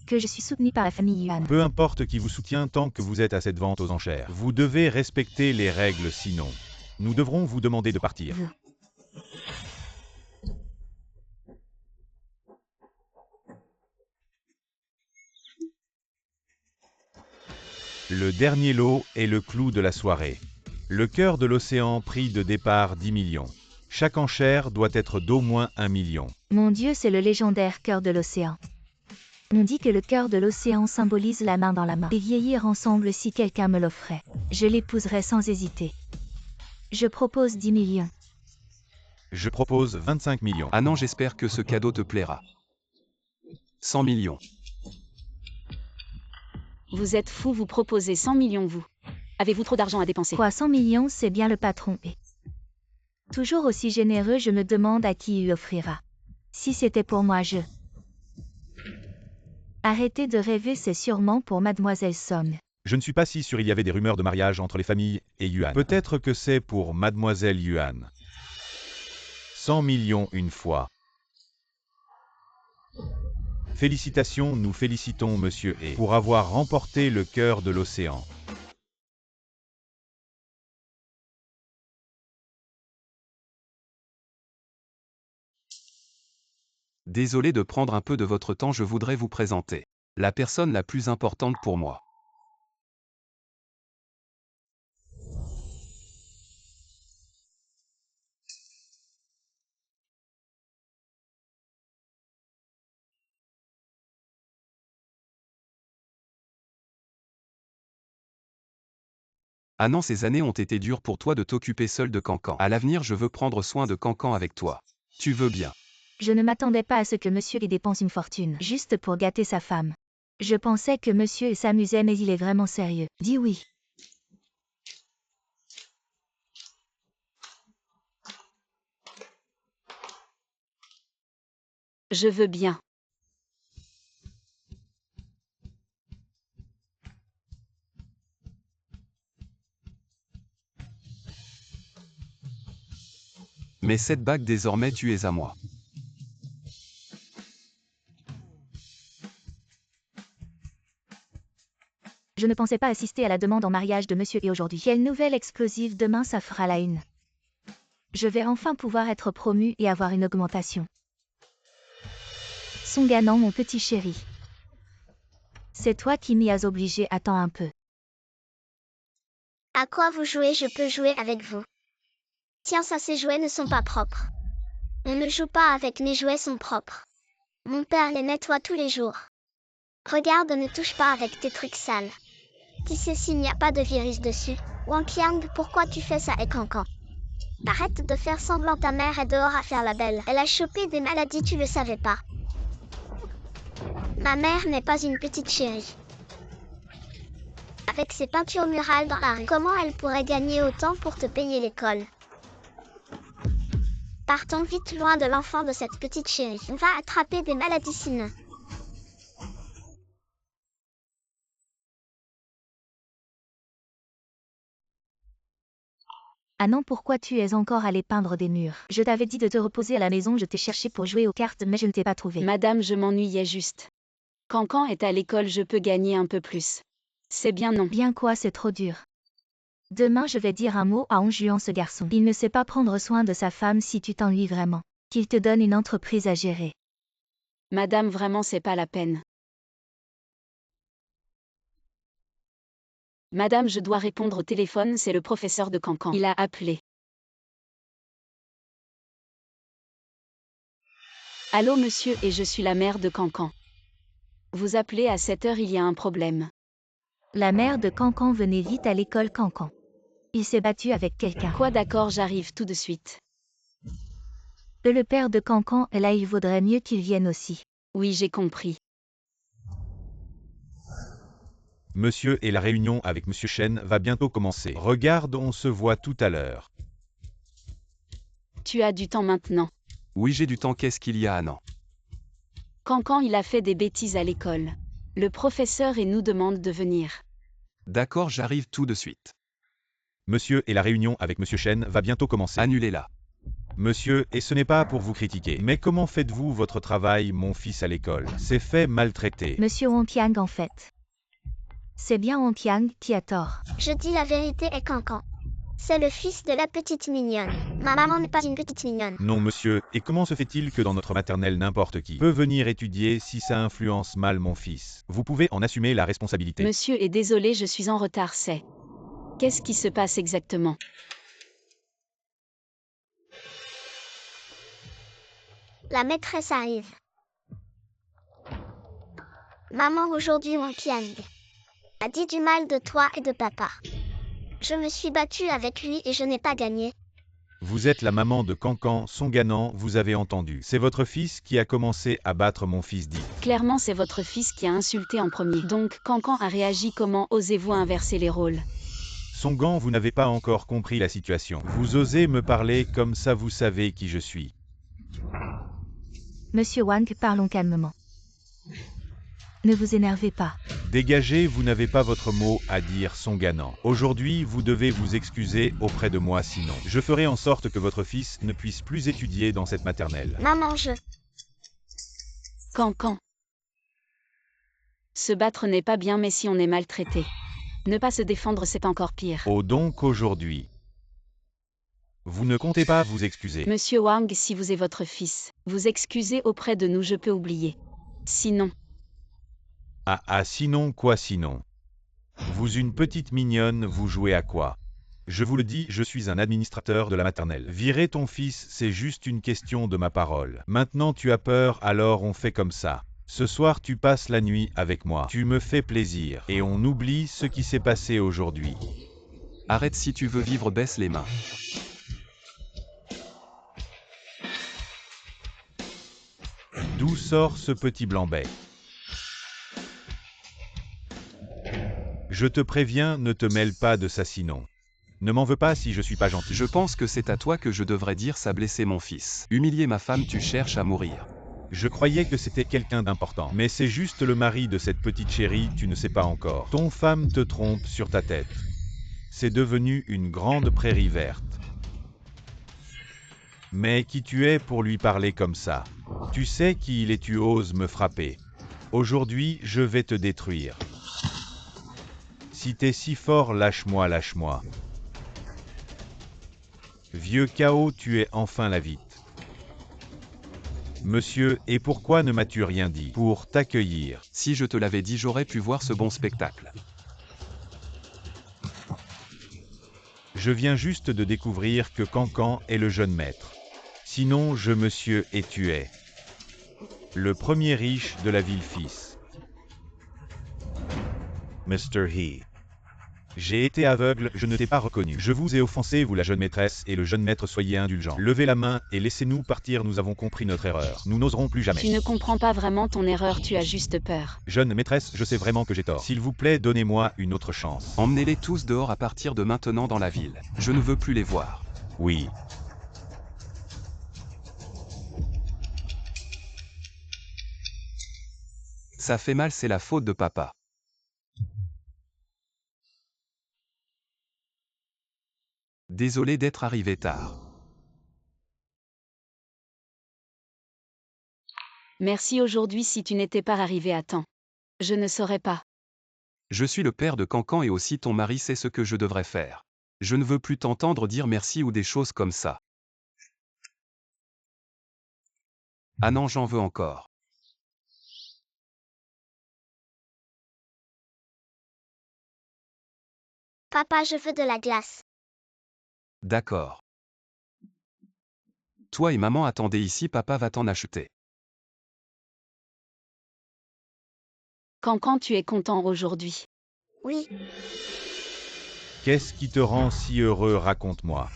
que je suis soutenu par la famille Yuan. Peu importe qui vous soutient tant que vous êtes à cette vente aux enchères. Vous devez respecter les règles, sinon nous devrons vous demander de partir. Le dernier lot est le clou de la soirée. Le cœur de l'océan, prix de départ 10 millions. Chaque enchère doit être d'au moins 1 million. Mon Dieu, c'est le légendaire cœur de l'océan. On dit que le cœur de l'océan symbolise la main dans la main. Et vieillir ensemble, si quelqu'un me l'offrait, je l'épouserais sans hésiter. Je propose 10 millions. Je propose 25 millions. Ah non, j'espère que ce cadeau te plaira. 100 millions. Vous êtes fou, vous proposez 100 millions, vous. Avez-vous trop d'argent à dépenser? Quoi, 100 millions, c'est bien le patron. Et toujours aussi généreux, je me demande à qui il offrira. Si c'était pour moi, je... Arrêtez de rêver, c'est sûrement pour Mademoiselle Song. Je ne suis pas si sûr, il y avait des rumeurs de mariage entre les familles et Yuan. Peut-être que c'est pour Mademoiselle Yuan. 100 millions une fois. Félicitations, nous félicitons Monsieur E pour avoir remporté le cœur de l'océan. Désolé de prendre un peu de votre temps, je voudrais vous présenter la personne la plus importante pour moi. Ah non, ces années ont été dures pour toi de t'occuper seul de Cancan. À l'avenir, je veux prendre soin de Cancan avec toi. Tu veux bien? Je ne m'attendais pas à ce que monsieur y dépense une fortune, juste pour gâter sa femme. Je pensais que monsieur s'amusait mais il est vraiment sérieux. Dis oui. Je veux bien. Mais cette bague désormais tu es à moi. Je ne pensais pas assister à la demande en mariage de monsieur et aujourd'hui. Quelle nouvelle explosive, demain ça fera la une. Je vais enfin pouvoir être promu et avoir une augmentation. Songanan, mon petit chéri. C'est toi qui m'y as obligé, attends un peu. À quoi vous jouez? Je peux jouer avec vous. Tiens, ça, ces jouets ne sont pas propres. On ne joue pas avec mes jouets sont propres. Mon père les nettoie tous les jours. Regarde, ne touche pas avec tes trucs sales. Tu sais s'il n'y a pas de virus dessus. Wang Qiang, pourquoi tu fais ça et Cancan? Arrête de faire semblant, ta mère est dehors à faire la belle. Elle a chopé des maladies, tu le savais pas. Ma mère n'est pas une petite chérie. Avec ses peintures murales dans la rue, comment elle pourrait gagner autant pour te payer l'école? Partons vite loin de l'enfant de cette petite chérie. On va attraper des maladies sinon. Ah non, pourquoi tu es encore allé peindre des murs? Je t'avais dit de te reposer à la maison, je t'ai cherché pour jouer aux cartes mais je ne t'ai pas trouvé. Madame, je m'ennuyais juste. Cancan est à l'école, je peux gagner un peu plus. C'est bien non. Bien quoi, c'est trop dur. Demain je vais dire un mot à Onjuan, ce garçon. Il ne sait pas prendre soin de sa femme si tu t'ennuies vraiment. Qu'il te donne une entreprise à gérer. Madame, vraiment c'est pas la peine. Madame, je dois répondre au téléphone, c'est le professeur de Cancan. Il a appelé. Allô monsieur, et je suis la mère de Cancan. Vous appelez à 7 heures, il y a un problème. La mère de Cancan, venez vite à l'école Cancan. Il s'est battu avec quelqu'un. Quoi, d'accord, j'arrive tout de suite. Le père de Cancan est là, il vaudrait mieux qu'il vienne aussi. Oui, j'ai compris. Monsieur et la réunion avec Monsieur Shen va bientôt commencer. Regarde, on se voit tout à l'heure. Tu as du temps maintenant. Oui, j'ai du temps, qu'est-ce qu'il y a, Anan? Cancan, il a fait des bêtises à l'école. Le professeur et nous demande de venir. D'accord, j'arrive tout de suite. Monsieur et la réunion avec Monsieur Shen va bientôt commencer. Annulez-la. Monsieur, et ce n'est pas pour vous critiquer, mais comment faites-vous votre travail, mon fils, à l'école? C'est fait maltraiter. Monsieur Ontiang en fait. C'est bien Ontiang qui a tort. Je dis la vérité et Cancan. C'est le fils de la petite mignonne. Ma maman n'est pas une petite mignonne. Non monsieur, et comment se fait-il que dans notre maternelle n'importe qui peut venir étudier si ça influence mal mon fils? Vous pouvez en assumer la responsabilité. Monsieur est désolé, je suis en retard, c'est. Qu'est-ce qui se passe exactement? La maîtresse arrive. Maman, aujourd'hui Wang Qiang a dit du mal de toi et de papa. Je me suis battue avec lui et je n'ai pas gagné. Vous êtes la maman de Cancan, Songanan, vous avez entendu. C'est votre fils qui a commencé à battre mon fils dit. Clairement, c'est votre fils qui a insulté en premier. Donc, Cancan a réagi, comment osez-vous inverser les rôles? Songan, vous n'avez pas encore compris la situation. Vous osez me parler comme ça, vous savez qui je suis. Monsieur Wang, parlons calmement. Ne vous énervez pas. Dégagez, vous n'avez pas votre mot à dire, Songanan. Aujourd'hui, vous devez vous excuser auprès de moi, sinon je ferai en sorte que votre fils ne puisse plus étudier dans cette maternelle. Maman, je... Cancan. Se battre n'est pas bien, mais si on est maltraité. Ne pas se défendre, c'est encore pire. Oh donc aujourd'hui. Vous ne comptez pas vous excuser. Monsieur Wang, si vous êtes votre fils, vous excusez auprès de nous, je peux oublier. Sinon... Ah sinon quoi sinon? Vous une petite mignonne, vous jouez à quoi? Je vous le dis, je suis un administrateur de la maternelle. Virer ton fils, c'est juste une question de ma parole. Maintenant tu as peur, alors on fait comme ça. Ce soir tu passes la nuit avec moi. Tu me fais plaisir. Et on oublie ce qui s'est passé aujourd'hui. Arrête, si tu veux vivre, baisse les mains. D'où sort ce petit blanc-bec? Je te préviens, ne te mêle pas de ça sinon. Ne m'en veux pas si je suis pas gentil. Je pense que c'est à toi que je devrais dire ça blesser mon fils. Humilier ma femme, tu cherches à mourir. Je croyais que c'était quelqu'un d'important. Mais c'est juste le mari de cette petite chérie, tu ne sais pas encore. Ton femme te trompe sur ta tête. C'est devenu une grande prairie verte. Mais qui tu es pour lui parler comme ça? Tu sais qui il est, tu oses me frapper. Aujourd'hui, je vais te détruire. Si t'es si fort, lâche-moi, lâche-moi. Vieux chaos, tu es enfin la vite. Monsieur, et pourquoi ne m'as-tu rien dit? Pour t'accueillir. Si je te l'avais dit, j'aurais pu voir ce bon spectacle. Je viens juste de découvrir que Cancan est le jeune maître. Sinon, monsieur, et tu es le premier riche de la ville fils. Mr. He. J'ai été aveugle, je ne t'ai pas reconnu. Je vous ai offensé, vous la jeune maîtresse et le jeune maître, soyez indulgents. Levez la main et laissez-nous partir, nous avons compris notre erreur. Nous n'oserons plus jamais. Tu ne comprends pas vraiment ton erreur, tu as juste peur. Jeune maîtresse, je sais vraiment que j'ai tort. S'il vous plaît, donnez-moi une autre chance. Emmenez-les tous dehors à partir de maintenant dans la ville. Je ne veux plus les voir. Oui. Ça fait mal, c'est la faute de papa. Désolé d'être arrivé tard. Merci aujourd'hui si tu n'étais pas arrivé à temps. Je ne saurais pas. Je suis le père de Cancan et aussi ton mari, c'est ce que je devrais faire. Je ne veux plus t'entendre dire merci ou des choses comme ça. Ah non, j'en veux encore. Papa, je veux de la glace. D'accord. Toi et maman attendez ici, papa va t'en acheter. Cancan, tu es content aujourd'hui? Oui, Qu'est-ce qui te rend si heureux, raconte-moi.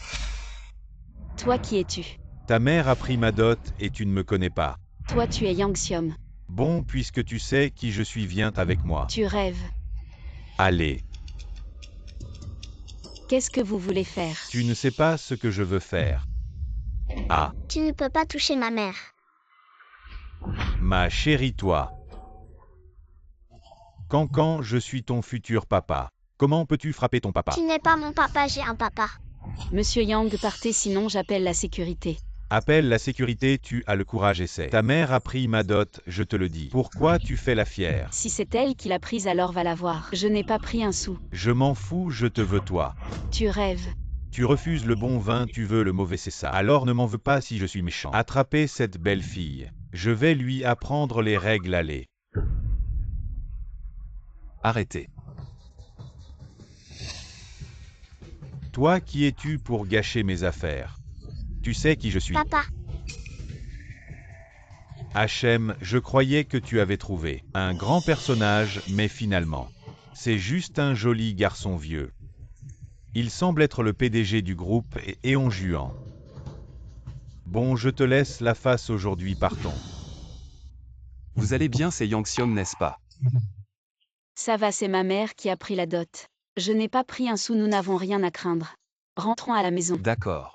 Toi, qui es-tu? Ta mère a pris ma dot et tu ne me connais pas. Toi, tu es Yangxiom. Bon, puisque tu sais qui je suis, viens avec moi. Tu rêves. Allez. Qu'est-ce que vous voulez faire? Tu ne sais pas ce que je veux faire. Ah, tu ne peux pas toucher ma mère. ma chérie, toi. Cancan, je suis ton futur papa. Comment peux-tu frapper ton papa? Tu n'es pas mon papa, j'ai un papa. Monsieur Yang, partez, sinon j'appelle la sécurité. Appelle la sécurité, tu as le courage, essaie. Ta mère a pris ma dot, je te le dis. Pourquoi tu fais la fière? Si c'est elle qui l'a prise, alors va la voir. Je n'ai pas pris un sou. Je m'en fous, je te veux toi. Tu rêves. Tu refuses le bon vin, tu veux le mauvais, c'est ça. Alors ne m'en veux pas si je suis méchant. Attrapez cette belle fille. Je vais lui apprendre les règles, allez. Arrêtez. Toi, qui es-tu pour gâcher mes affaires? Tu sais qui je suis. Papa, Hachem, je croyais que tu avais trouvé un grand personnage, mais finalement, c'est juste un joli garçon vieux. Il semble être le PDG du groupe et Éon Juan. Bon, je te laisse la face aujourd'hui, partons. Vous allez bien, c'est Yangxiom, n'est-ce pas? Ça va, c'est ma mère qui a pris la dot. Je n'ai pas pris un sou, nous n'avons rien à craindre. Rentrons à la maison. D'accord.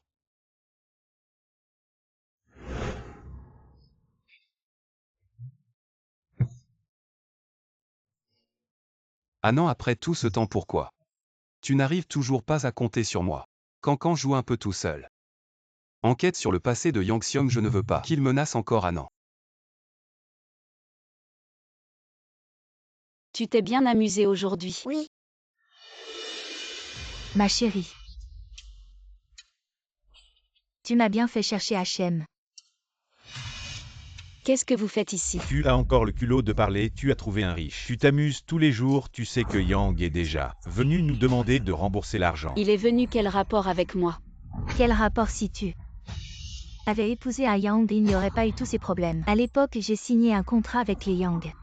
Ah non, après tout ce temps, pourquoi? Tu n'arrives toujours pas à compter sur moi. Cancan joue un peu tout seul. Enquête sur le passé de Yangxiom, je ne veux pas qu'il menace encore Anan. Tu t'es bien amusé aujourd'hui. oui, Ma chérie. Tu m'as bien fait chercher Hachem. Qu'est-ce que vous faites ici? Tu as encore le culot de parler, tu as trouvé un riche. Tu t'amuses tous les jours, tu sais que Yang est déjà venu nous demander de rembourser l'argent. Il est venu, quel rapport avec moi? Quel rapport si tu avais épousé un Yang, il n'y aurait pas eu tous ces problèmes. À l'époque, j'ai signé un contrat avec les Yang.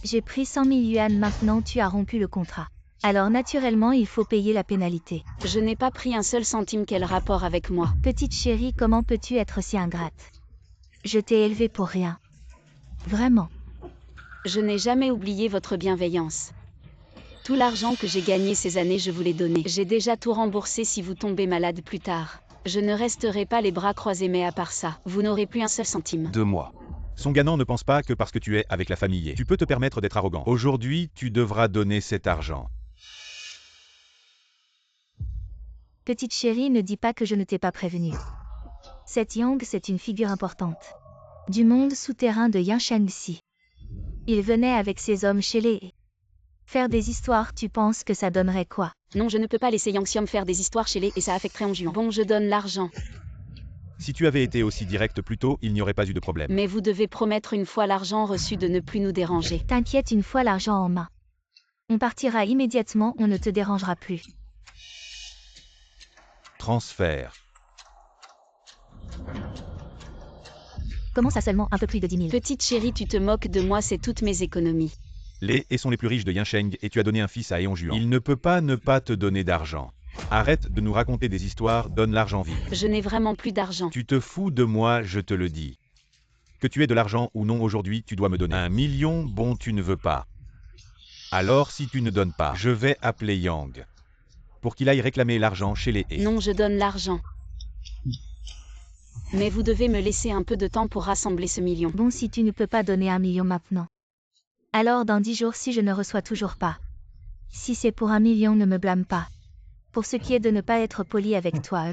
J'ai pris 100 000 yuan, maintenant tu as rompu le contrat. Alors naturellement, il faut payer la pénalité. Je n'ai pas pris un seul centime, quel rapport avec moi? Petite chérie, comment peux-tu être si ingrate? Je t'ai élevée pour rien. Vraiment. Je n'ai jamais oublié votre bienveillance. Tout l'argent que j'ai gagné ces années, je vous l'ai donné. J'ai déjà tout remboursé si vous tombez malade plus tard. Je ne resterai pas les bras croisés, mais à part ça, vous n'aurez plus un seul centime. 2 mois. Son gagnant ne pense pas que parce que tu es avec la famille, tu peux te permettre d'être arrogant. Aujourd'hui, tu devras donner cet argent. Petite chérie, ne dis pas que je ne t'ai pas prévenu. Cette Yang, c'est une figure importante du monde souterrain de Yanshangxi. Il venait avec ses hommes chez les... Faire des histoires, tu penses que ça donnerait quoi? Non, je ne peux pas laisser Yang Xiom faire des histoires chez les et ça affecterait en juin. Bon, je donne l'argent. Si tu avais été aussi direct plus tôt, il n'y aurait pas eu de problème. Mais vous devez promettre une fois l'argent reçu de ne plus nous déranger. T'inquiète, une fois l'argent en main. On partira immédiatement, on ne te dérangera plus. Transfert. Comment ça seulement un peu plus de 10 000? Petite chérie, tu te moques de moi, c'est toutes mes économies. Les et sont les plus riches de Yansheng et tu as donné un fils à Eonjuan. Il ne peut pas ne pas te donner d'argent. Arrête de nous raconter des histoires, donne l'argent vite. Je n'ai vraiment plus d'argent. Tu te fous de moi, je te le dis. Que tu aies de l'argent ou non aujourd'hui, tu dois me donner 1 million, bon tu ne veux pas. Alors si tu ne donnes pas, je vais appeler Yang. Pour qu'il aille réclamer l'argent chez les et. Non, je donne l'argent. Mais vous devez me laisser un peu de temps pour rassembler ce million. Bon, si tu ne peux pas donner 1 million maintenant. Alors dans 10 jours si je ne reçois toujours pas. Si c'est pour 1 million, ne me blâme pas. Pour ce qui est de ne pas être poli avec toi,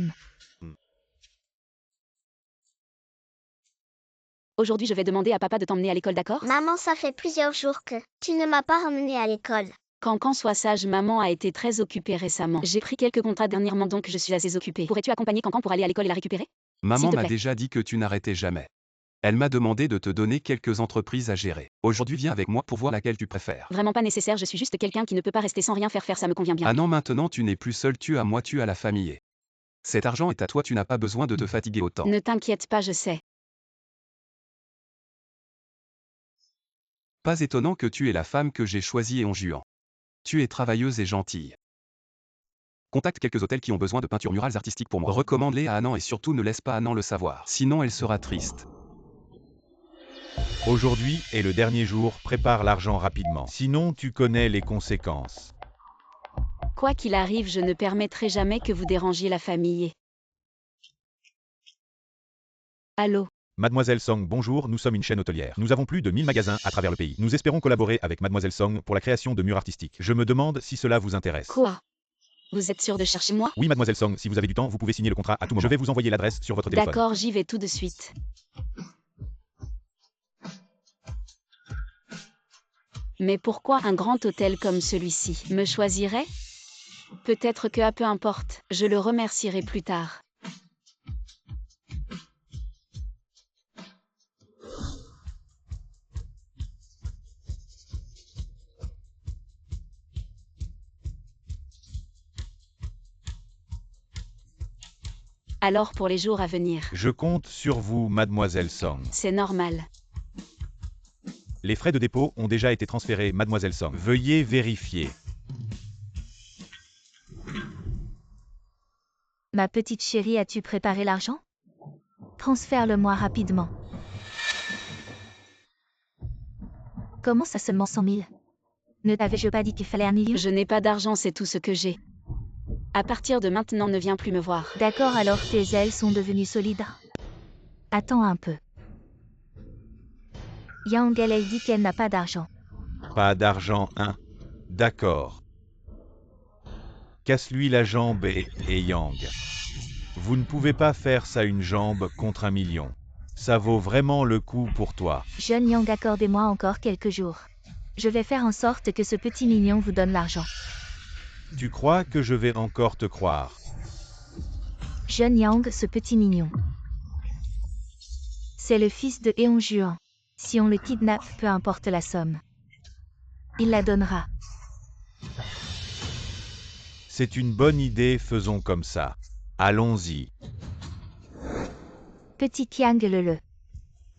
Aujourd'hui, je vais demander à papa de t'emmener à l'école, d'accord? Maman, ça fait plusieurs jours que tu ne m'as pas ramené à l'école. Cancan, sois sage, maman a été très occupée récemment. J'ai pris quelques contrats dernièrement, donc je suis assez occupée. Pourrais-tu accompagner Cancan pour aller à l'école et la récupérer? Maman S'il te m'a plaît. déjà dit que tu n'arrêtais jamais. Elle m'a demandé de te donner quelques entreprises à gérer. Aujourd'hui, viens avec moi pour voir laquelle tu préfères. Vraiment pas nécessaire, je suis juste quelqu'un qui ne peut pas rester sans rien faire, ça me convient bien. Ah non, maintenant tu n'es plus seul, tu as moi, tu as la famille. Cet argent est à toi, tu n'as pas besoin de te fatiguer autant. Ne t'inquiète pas, je sais. Pas étonnant que tu es la femme que j'ai choisie en juin. Tu es travailleuse et gentille. Contacte quelques hôtels qui ont besoin de peintures murales artistiques pour moi. Recommande-les à Anan et surtout ne laisse pas Anan le savoir. Sinon elle sera triste. Aujourd'hui est le dernier jour, prépare l'argent rapidement. Sinon tu connais les conséquences. Quoi qu'il arrive, je ne permettrai jamais que vous dérangiez la famille. Allô? Mademoiselle Song, bonjour, nous sommes une chaîne hôtelière. Nous avons plus de 1000 magasins à travers le pays. Nous espérons collaborer avec Mademoiselle Song pour la création de murs artistiques. Je me demande si cela vous intéresse. Quoi? Vous êtes sûr de chercher moi? Oui, Mademoiselle Song, si vous avez du temps, vous pouvez signer le contrat à tout moment. Je vais vous envoyer l'adresse sur votre téléphone. D'accord, j'y vais tout de suite. Mais pourquoi un grand hôtel comme celui-ci me choisirait? Peut-être que peu importe, je le remercierai plus tard. Alors pour les jours à venir. Je compte sur vous, Mademoiselle Song. C'est normal. Les frais de dépôt ont déjà été transférés, Mademoiselle Song. Veuillez vérifier. Ma petite chérie, as-tu préparé l'argent? Transfère-le-moi rapidement. Comment ça seulement 100 000? Ne t'avais-je pas dit qu'il fallait 1 million? Je n'ai pas d'argent, c'est tout ce que j'ai. À partir de maintenant, ne viens plus me voir. D'accord, alors tes ailes sont devenues solides. Attends un peu. Yang, elle dit qu'elle n'a pas d'argent. Pas d'argent, hein? D'accord. Casse-lui la jambe et Yang. Vous ne pouvez pas faire ça une jambe contre 1 million. Ça vaut vraiment le coup pour toi. Jeune Yang, accordez-moi encore quelques jours. Je vais faire en sorte que ce petit mignon vous donne l'argent. Tu crois que je vais encore te croire? Jeune Yang, ce petit mignon. C'est le fils de Eonjuan. Si on le kidnappe, peu importe la somme. Il la donnera. C'est une bonne idée, faisons comme ça. Allons-y. Petit Yang le.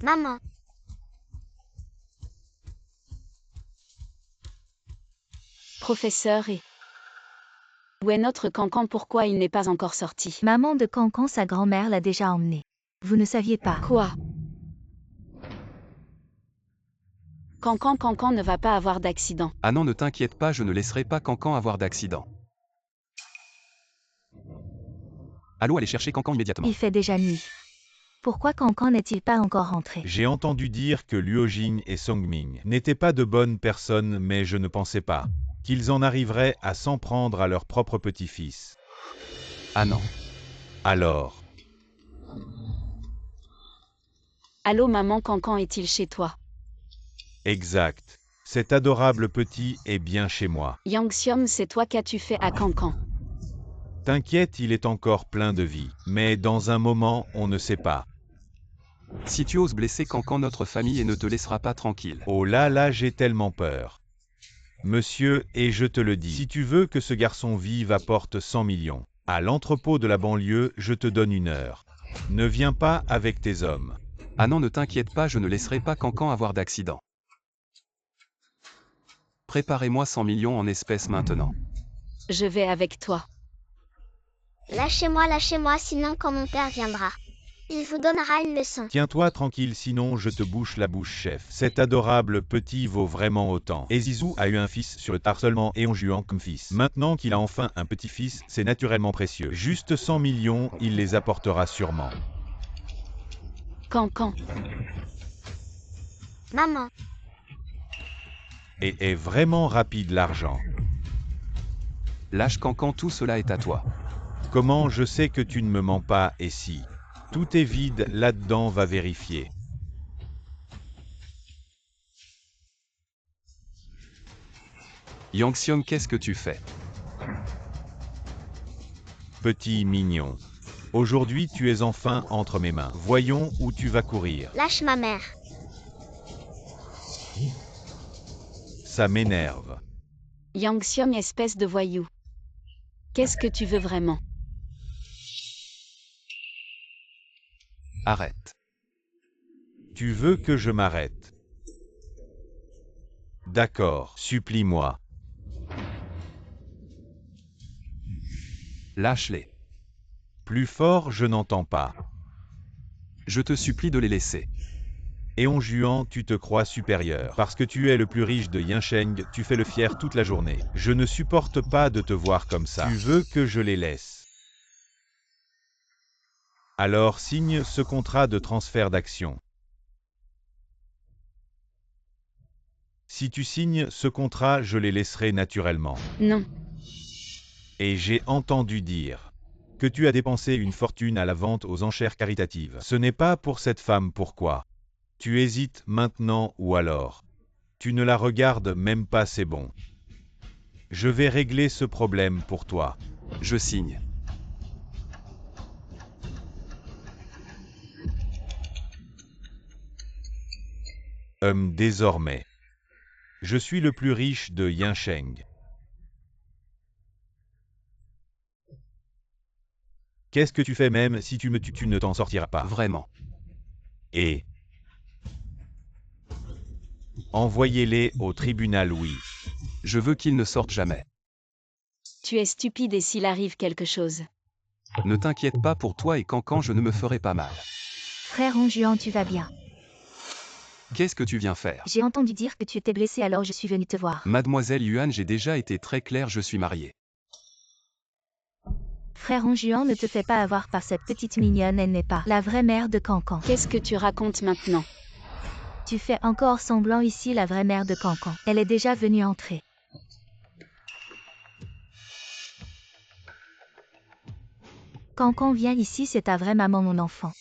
Maman, Professeur et... Où est notre Cancan? Pourquoi il n'est pas encore sorti? Maman de Cancan, sa grand-mère l'a déjà emmené. Vous ne saviez pas. Quoi? Cancan ne va pas avoir d'accident. Ah non, ne t'inquiète pas, je ne laisserai pas Cancan avoir d'accident. Allô, allez chercher Cancan immédiatement. Il fait déjà nuit. Pourquoi Cancan n'est-il pas encore rentré? J'ai entendu dire que Luo Jing et Song Ming n'étaient pas de bonnes personnes, mais je ne pensais pas qu'ils en arriveraient à s'en prendre à leur propre petit-fils. Ah non. Alors, Allô maman, Cancan est-il chez toi? exact. Cet adorable petit est bien chez moi. Yangxiom, c'est toi, qu'as-tu fait à Cancan? T'inquiète, il est encore plein de vie. Mais dans un moment, on ne sait pas. Si tu oses blesser Cancan, notre famille ne te laissera pas tranquille. Oh là là, j'ai tellement peur. Monsieur, et je te le dis, si tu veux que ce garçon vive, apporte 100 millions. À l'entrepôt de la banlieue, je te donne 1 heure. Ne viens pas avec tes hommes. Ah non, ne t'inquiète pas, je ne laisserai pas Cancan avoir d'accident. Préparez-moi 100 millions en espèces maintenant. Je vais avec toi. Lâchez-moi, sinon quand mon père viendra, il vous donnera une leçon. Tiens-toi tranquille, sinon je te bouche la bouche, chef. Cet adorable petit vaut vraiment autant. Et Zizou a eu un fils sur le tard seulement et on Juan comme fils. Maintenant qu'il a enfin un petit-fils, c'est naturellement précieux. Juste 100 millions, il les apportera sûrement. Cancan. Maman, Et est vraiment rapide l'argent. Lâche Cancan, tout cela est à toi. Comment je sais que tu ne me mens pas, et si tout est vide là-dedans, va vérifier. Yangxiom, qu'est-ce que tu fais? Petit mignon. Aujourd'hui tu es enfin entre mes mains. Voyons où tu vas courir. lâche ma mère. Ça m'énerve. Yangxiom, espèce de voyou. Qu'est-ce que tu veux vraiment? Arrête. Tu veux que je m'arrête? D'accord, supplie-moi. Lâche-les. Plus fort, je n'entends pas. Je te supplie de les laisser. Eon Juan, tu te crois supérieur. Parce que tu es le plus riche de Yinsheng, tu fais le fier toute la journée. Je ne supporte pas de te voir comme ça. Tu veux que je les laisse? Alors signe ce contrat de transfert d'action. Si tu signes ce contrat, je les laisserai naturellement. Non. Et j'ai entendu dire que tu as dépensé une fortune à la vente aux enchères caritatives. Ce n'est pas pour cette femme, pourquoi? Tu hésites maintenant ou alors? Tu ne la regardes même pas, c'est bon. Je vais régler ce problème pour toi. Je signe. Désormais, je suis le plus riche de Yinsheng. Qu'est-ce que tu fais? Même si tu me tues, tu ne t'en sortiras pas. Vraiment. Et envoyez-les au tribunal, oui. Je veux qu'ils ne sortent jamais. Tu es stupide et s'il arrive quelque chose? Ne t'inquiète pas, pour toi et Cancan, je ne me ferai pas mal. Frère Onjuan, tu vas bien? Qu'est-ce que tu viens faire? J'ai entendu dire que tu étais blessé, alors je suis venu te voir. Mademoiselle Yuan, j'ai déjà été très clair, je suis marié. Frère Onjuan, ne te fais pas avoir par cette petite mignonne, elle n'est pas la vraie mère de Cancan. Qu'est-ce que tu racontes maintenant? Tu fais encore semblant ici, la vraie mère de Cancan. Elle est déjà venue entrer. Cancan, viens ici, c'est ta vraie maman, mon enfant.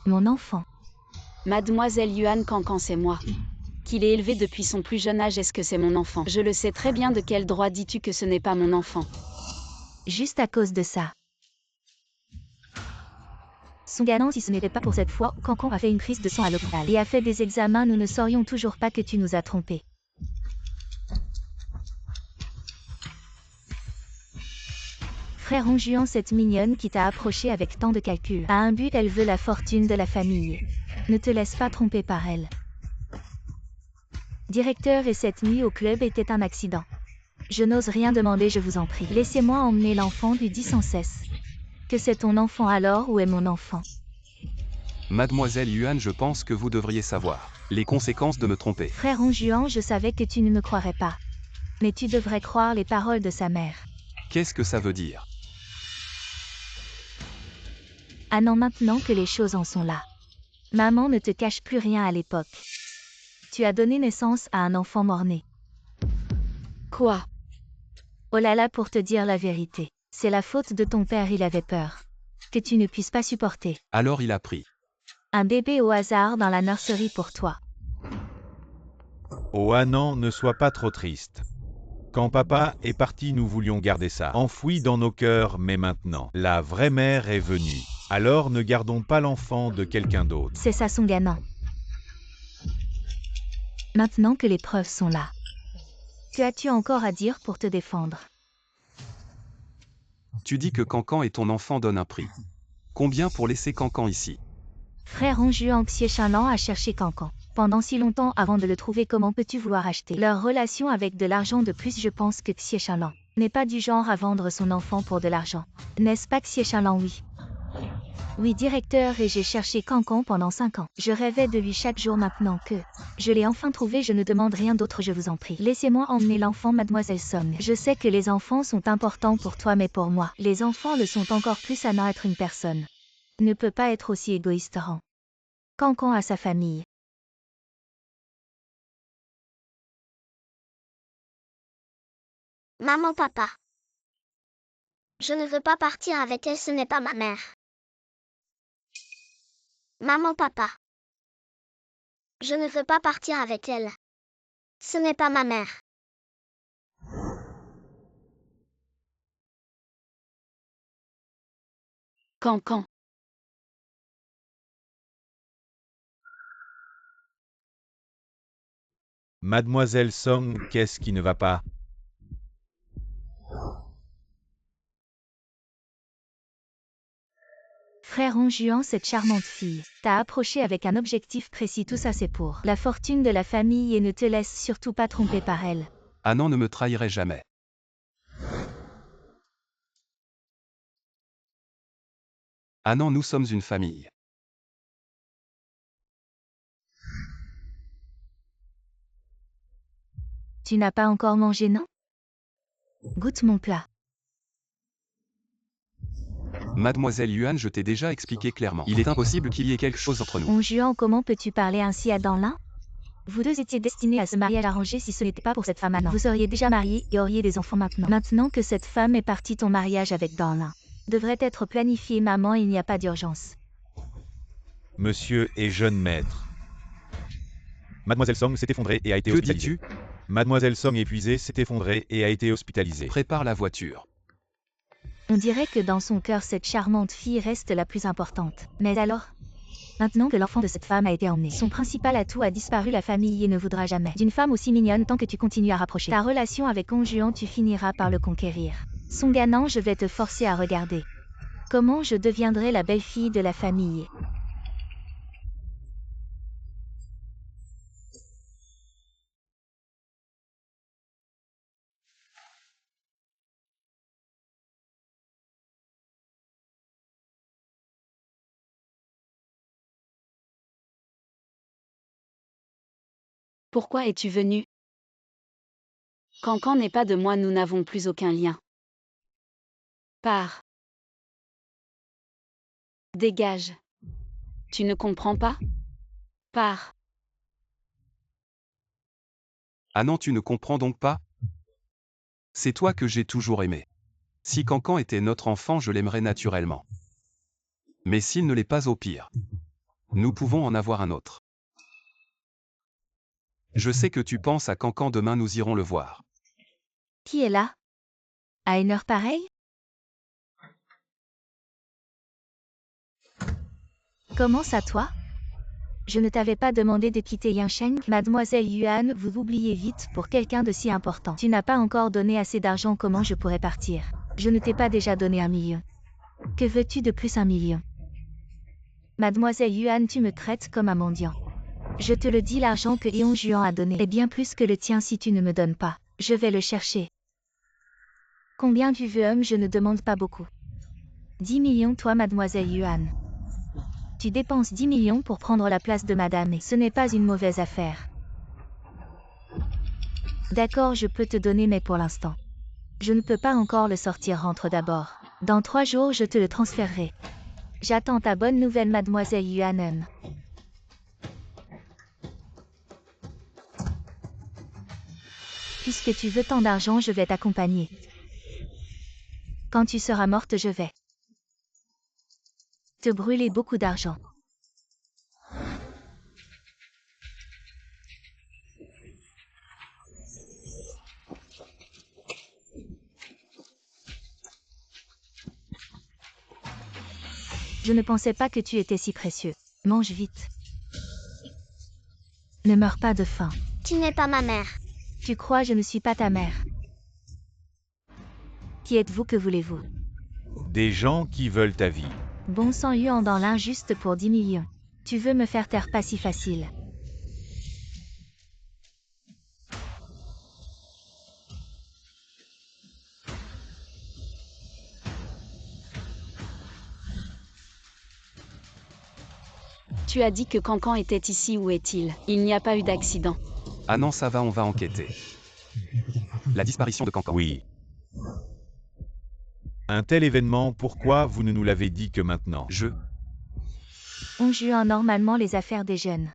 Mon enfant. Mademoiselle Yuan, Cancan, c'est moi. Qu'il est élevé depuis son plus jeune âge, est-ce que c'est mon enfant? Je le sais très bien, de quel droit dis-tu que ce n'est pas mon enfant? Juste à cause de ça. Songanan, si ce n'était pas pour cette fois, Cancan a fait une crise de sang à l'hôpital et a fait des examens, nous ne saurions toujours pas que tu nous as trompés. Frère Onjuan, cette mignonne qui t'a approché avec tant de calculs, a un but, elle veut la fortune de la famille. Ne te laisse pas tromper par elle. Directeur, et cette nuit au club était un accident. Je n'ose rien demander, je vous en prie. Laissez-moi emmener l'enfant, lui dit sans cesse. Que c'est ton enfant alors, où est mon enfant? Mademoiselle Yuan, je pense que vous devriez savoir les conséquences de me tromper. Frère Onjuan, je savais que tu ne me croirais pas. Mais tu devrais croire les paroles de sa mère. Qu'est-ce que ça veut dire? Ah non, maintenant que les choses en sont là. Maman ne te cache plus rien à l'époque. Tu as donné naissance à un enfant mort-né. Quoi? Oh là là, pour te dire la vérité. C'est la faute de ton père, il avait peur. Que tu ne puisses pas supporter. Alors il a pris Un bébé au hasard dans la nurserie pour toi. Oh Anan, ne sois pas trop triste. Quand papa est parti, nous voulions garder ça enfoui dans nos cœurs, mais maintenant, la vraie mère est venue. Alors ne gardons pas l'enfant de quelqu'un d'autre. C'est ça son gagnant. Maintenant que les preuves sont là. Que as-tu encore à dire pour te défendre? Tu dis que Cancan et ton enfant donnent un prix. Combien pour laisser Cancan ici? Frère Onjuan, Xie Shanlan a cherché Cancan. Pendant si longtemps avant de le trouver, comment peux-tu vouloir acheter leur relation avec de l'argent de plus? Je pense que Xie Shanlan n'est pas du genre à vendre son enfant pour de l'argent. N'est-ce pas Xie Shanlan? Oui. Oui, directeur, et j'ai cherché Cancan pendant 5 ans. Je rêvais de lui chaque jour. Maintenant que je l'ai enfin trouvé, je ne demande rien d'autre, je vous en prie. Laissez-moi emmener l'enfant, mademoiselle Song. Je sais que les enfants sont importants pour toi, mais pour moi, les enfants le sont encore plus. À être une personne ne peut pas être aussi égoïste. Rend Cancan à sa famille. Maman, papa. Je ne veux pas partir avec elle, ce n'est pas ma mère. Maman, papa. Je ne veux pas partir avec elle. Ce n'est pas ma mère. Cancan. Mademoiselle Song, qu'est-ce qui ne va pas? Frère Onjuan, cette charmante fille t'a approché avec un objectif précis. Tout ça, c'est pour la fortune de la famille, et ne te laisse surtout pas tromper par elle. Anan ne me trahirait jamais. Anan, nous sommes une famille. Tu n'as pas encore mangé, non? Goûte mon plat. Mademoiselle Yuan, je t'ai déjà expliqué clairement. Il est impossible qu'il y ait quelque chose entre nous. Onjuan, comment peux-tu parler ainsi à Danlin? Vous deux étiez destinés à ce mariage arrangé. Si ce n'était pas pour cette femme, maintenant vous seriez déjà mariés et auriez des enfants maintenant. Maintenant que cette femme est partie, ton mariage avec Danlin devrait être planifié. Maman, il n'y a pas d'urgence. Monsieur et jeune maître. Mademoiselle Song s'est effondrée et a été Que hospitalisée. dis-tu? Mademoiselle Song épuisée s'est effondrée et a été hospitalisée. Prépare la voiture. On dirait que dans son cœur, cette charmante fille reste la plus importante. Mais alors? Maintenant que l'enfant de cette femme a été emmené, son principal atout a disparu. La famille ne voudra jamais d'une femme aussi mignonne. Tant que tu continues à rapprocher ta relation avec Onjuan, tu finiras par le conquérir. Son gagnant, je vais te forcer à regarder comment je deviendrai la belle-fille de la famille. Pourquoi es-tu venu? Cancan n'est pas de moi, nous n'avons plus aucun lien. Pars. Dégage. Tu ne comprends pas? Pars. Anan, tu ne comprends donc pas? C'est toi que j'ai toujours aimé. Si Cancan était notre enfant, je l'aimerais naturellement. Mais s'il ne l'est pas, au pire, nous pouvons en avoir un autre. Je sais que tu penses à Cancan, demain nous irons le voir. Qui est là? À une heure pareille? Comment ça, toi? Je ne t'avais pas demandé de quitter Yansheng. Mademoiselle Yuan, vous oubliez vite pour quelqu'un de si important. Tu n'as pas encore donné assez d'argent, comment je pourrais partir? Je ne t'ai pas déjà donné 1 million. Que veux-tu de plus? 1 million? Mademoiselle Yuan, tu me traites comme un mendiant. Je te le dis, l'argent que Onjuan a donné est bien plus que le tien. Si tu ne me donnes pas, je vais le chercher. Combien tu veux? Je ne demande pas beaucoup. 10 millions, toi, mademoiselle Yuan. Tu dépenses 10 millions pour prendre la place de madame et ce n'est pas une mauvaise affaire. D'accord, je peux te donner mais pour l'instant. Je ne peux pas encore le sortir, rentre d'abord. Dans 3 jours je te le transférerai. J'attends ta bonne nouvelle, mademoiselle Yuanen. Puisque tu veux tant d'argent, je vais t'accompagner. Quand tu seras morte, je vais te brûler beaucoup d'argent. Je ne pensais pas que tu étais si précieux. Mange vite. Ne meurs pas de faim. Tu n'es pas ma mère. Tu crois je ne suis pas ta mère? Qui êtes-vous, que voulez-vous? Des gens qui veulent ta vie. Bon sang, Yuan dans l'un juste pour 10 millions. Tu veux me faire taire, pas si facile. Tu as dit que Cancan était ici, où est-il? Il n'y a pas eu d'accident. Ah non, ça va, on va enquêter. La disparition de Cancan. Oui. Un tel événement, pourquoi vous ne nous l'avez dit que maintenant? On juin normalement les affaires des jeunes.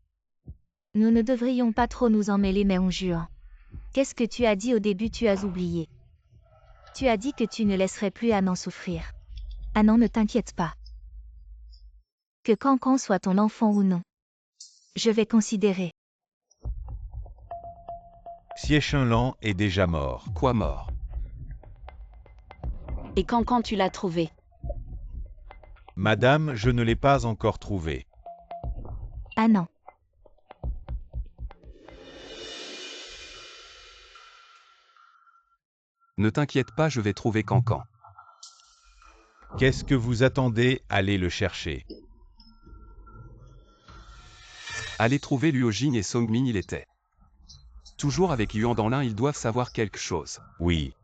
Nous ne devrions pas trop nous en mêler, mais on juin. Qu'est-ce que tu as dit au début? Tu as oublié. Tu as dit que tu ne laisserais plus Anan souffrir. Anan, ne t'inquiète pas. Que Cancan soit ton enfant ou non, je vais considérer. Xie Shenlan est déjà mort. Quoi, mort? Et Cancan, tu l'as trouvé? Madame, je ne l'ai pas encore trouvé. Anan. Ne t'inquiète pas, je vais trouver Cancan. Qu'est-ce que vous attendez? Allez le chercher. Allez trouver Luo Jing et Song Min, il était toujours avec Yuan dans l'un, ils doivent savoir quelque chose. Oui.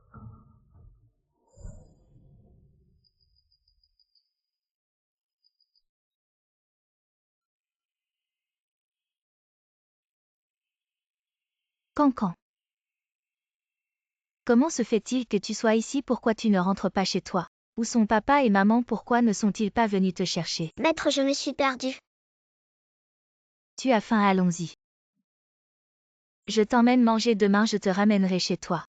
Cancan. Comment se fait-il que tu sois ici? Pourquoi tu ne rentres pas chez toi? Où sont papa et maman? Pourquoi ne sont-ils pas venus te chercher? Maître, je me suis perdue. Tu as faim, allons-y. Je t'emmène manger, demain je te ramènerai chez toi.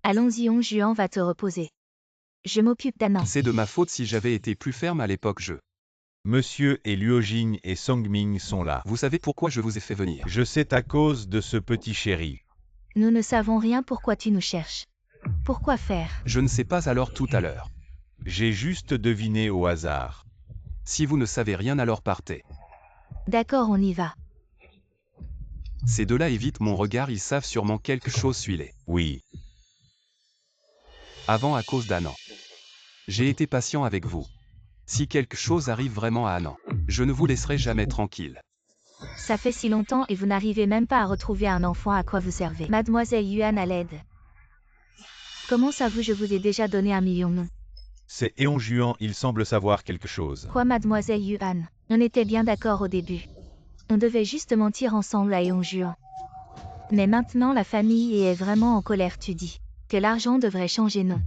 Allons-y, Juan va te reposer. Je m'occupe d'Anan. C'est de ma faute si j'avais été plus ferme à l'époque. Monsieur et Luo Jing et Song Ming sont là. Vous savez pourquoi je vous ai fait venir? Je sais, à cause de ce petit chéri. Nous ne savons rien. Pourquoi tu nous cherches? Pourquoi faire? Je ne sais pas, alors tout à l'heure. J'ai juste deviné au hasard. Si vous ne savez rien, alors partez. D'accord, on y va. Ces deux-là évitent mon regard, ils savent sûrement quelque chose, suis-les. Oui. Avant, à cause d'Anan. J'ai été patient avec vous. Si quelque chose arrive vraiment à Anan, je ne vous laisserai jamais tranquille. Ça fait si longtemps et vous n'arrivez même pas à retrouver un enfant, à quoi vous servez? Mademoiselle Yuan à l'aide. Comment ça je vous ai déjà donné 1 million, non? C'est Eon Juan, il semble savoir quelque chose. Quoi, mademoiselle Yuan? On était bien d'accord au début. On devait juste mentir ensemble à Eon Juan. Mais maintenant la famille est vraiment en colère, tu dis. Que l'argent devrait changer, non?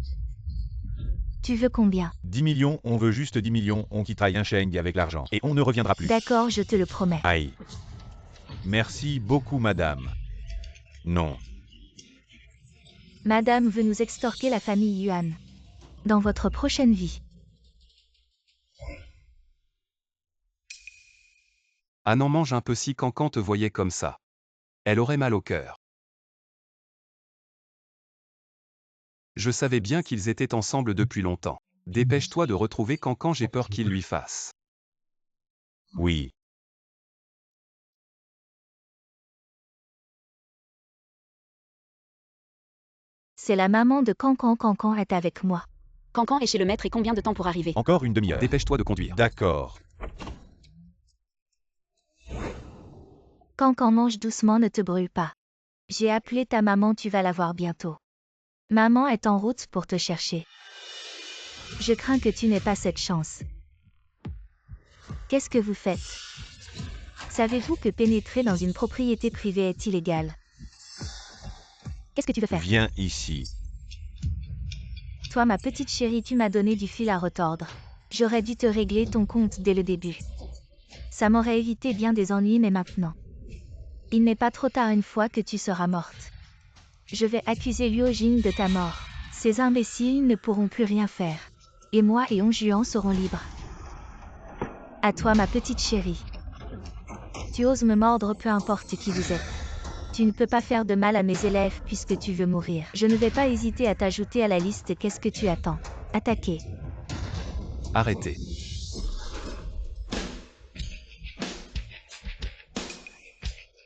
Tu veux combien? 10 millions, on veut juste 10 millions, on quittera Yansheng avec l'argent. Et on ne reviendra plus. D'accord, je te le promets. Aïe. Merci beaucoup, madame. Non. Madame veut nous extorquer, la famille Yuan. Dans votre prochaine vie. Anan, mange un peu, si Cancan te voyait comme ça. Elle aurait mal au cœur. Je savais bien qu'ils étaient ensemble depuis longtemps. Dépêche-toi de retrouver Cancan, j'ai peur qu'il lui fasse. Oui. C'est la maman de Cancan. Cancan est avec moi. Cancan est chez le maître, et combien de temps pour arriver? Encore une demi-heure. Dépêche-toi de conduire. D'accord. Cancan, mange doucement, ne te brûle pas. J'ai appelé ta maman, tu vas la voir bientôt. Maman est en route pour te chercher. Je crains que tu n'aies pas cette chance. Qu'est-ce que vous faites? Savez-vous que pénétrer dans une propriété privée est illégal? Qu'est-ce que tu veux faire? Viens ici. Toi, ma petite chérie, tu m'as donné du fil à retordre. J'aurais dû te régler ton compte dès le début. Ça m'aurait évité bien des ennuis, mais maintenant. Il n'est pas trop tard une fois que tu seras morte. Je vais accuser Luojin de ta mort. Ces imbéciles ne pourront plus rien faire. Et moi et Onjuan seront libres. À toi, ma petite chérie. Tu oses me mordre, peu importe qui vous êtes. Tu ne peux pas faire de mal à mes élèves puisque tu veux mourir. Je ne vais pas hésiter à t'ajouter à la liste. Qu'est-ce que tu attends? Attaquez. Arrêtez.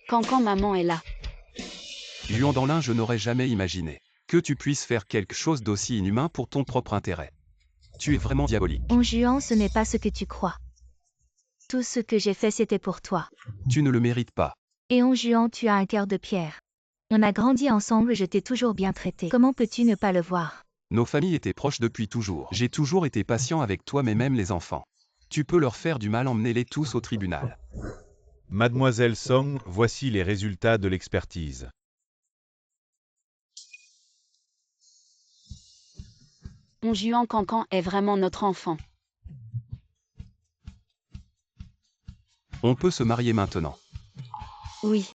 Cancan, maman est là. Yuandalin, je n'aurais jamais imaginé que tu puisses faire quelque chose d'aussi inhumain pour ton propre intérêt. Tu es vraiment diabolique. Onjuan, ce n'est pas ce que tu crois. Tout ce que j'ai fait, c'était pour toi. Tu ne le mérites pas. Et Onjuan, tu as un cœur de pierre. On a grandi ensemble, je t'ai toujours bien traité. Comment peux-tu ne pas le voir? Nos familles étaient proches depuis toujours. J'ai toujours été patient avec toi, mais même les enfants. Tu peux leur faire du mal, emmenez-les tous au tribunal. Mademoiselle Song, voici les résultats de l'expertise. Onjuan Cancan est vraiment notre enfant. On peut se marier maintenant. Oui.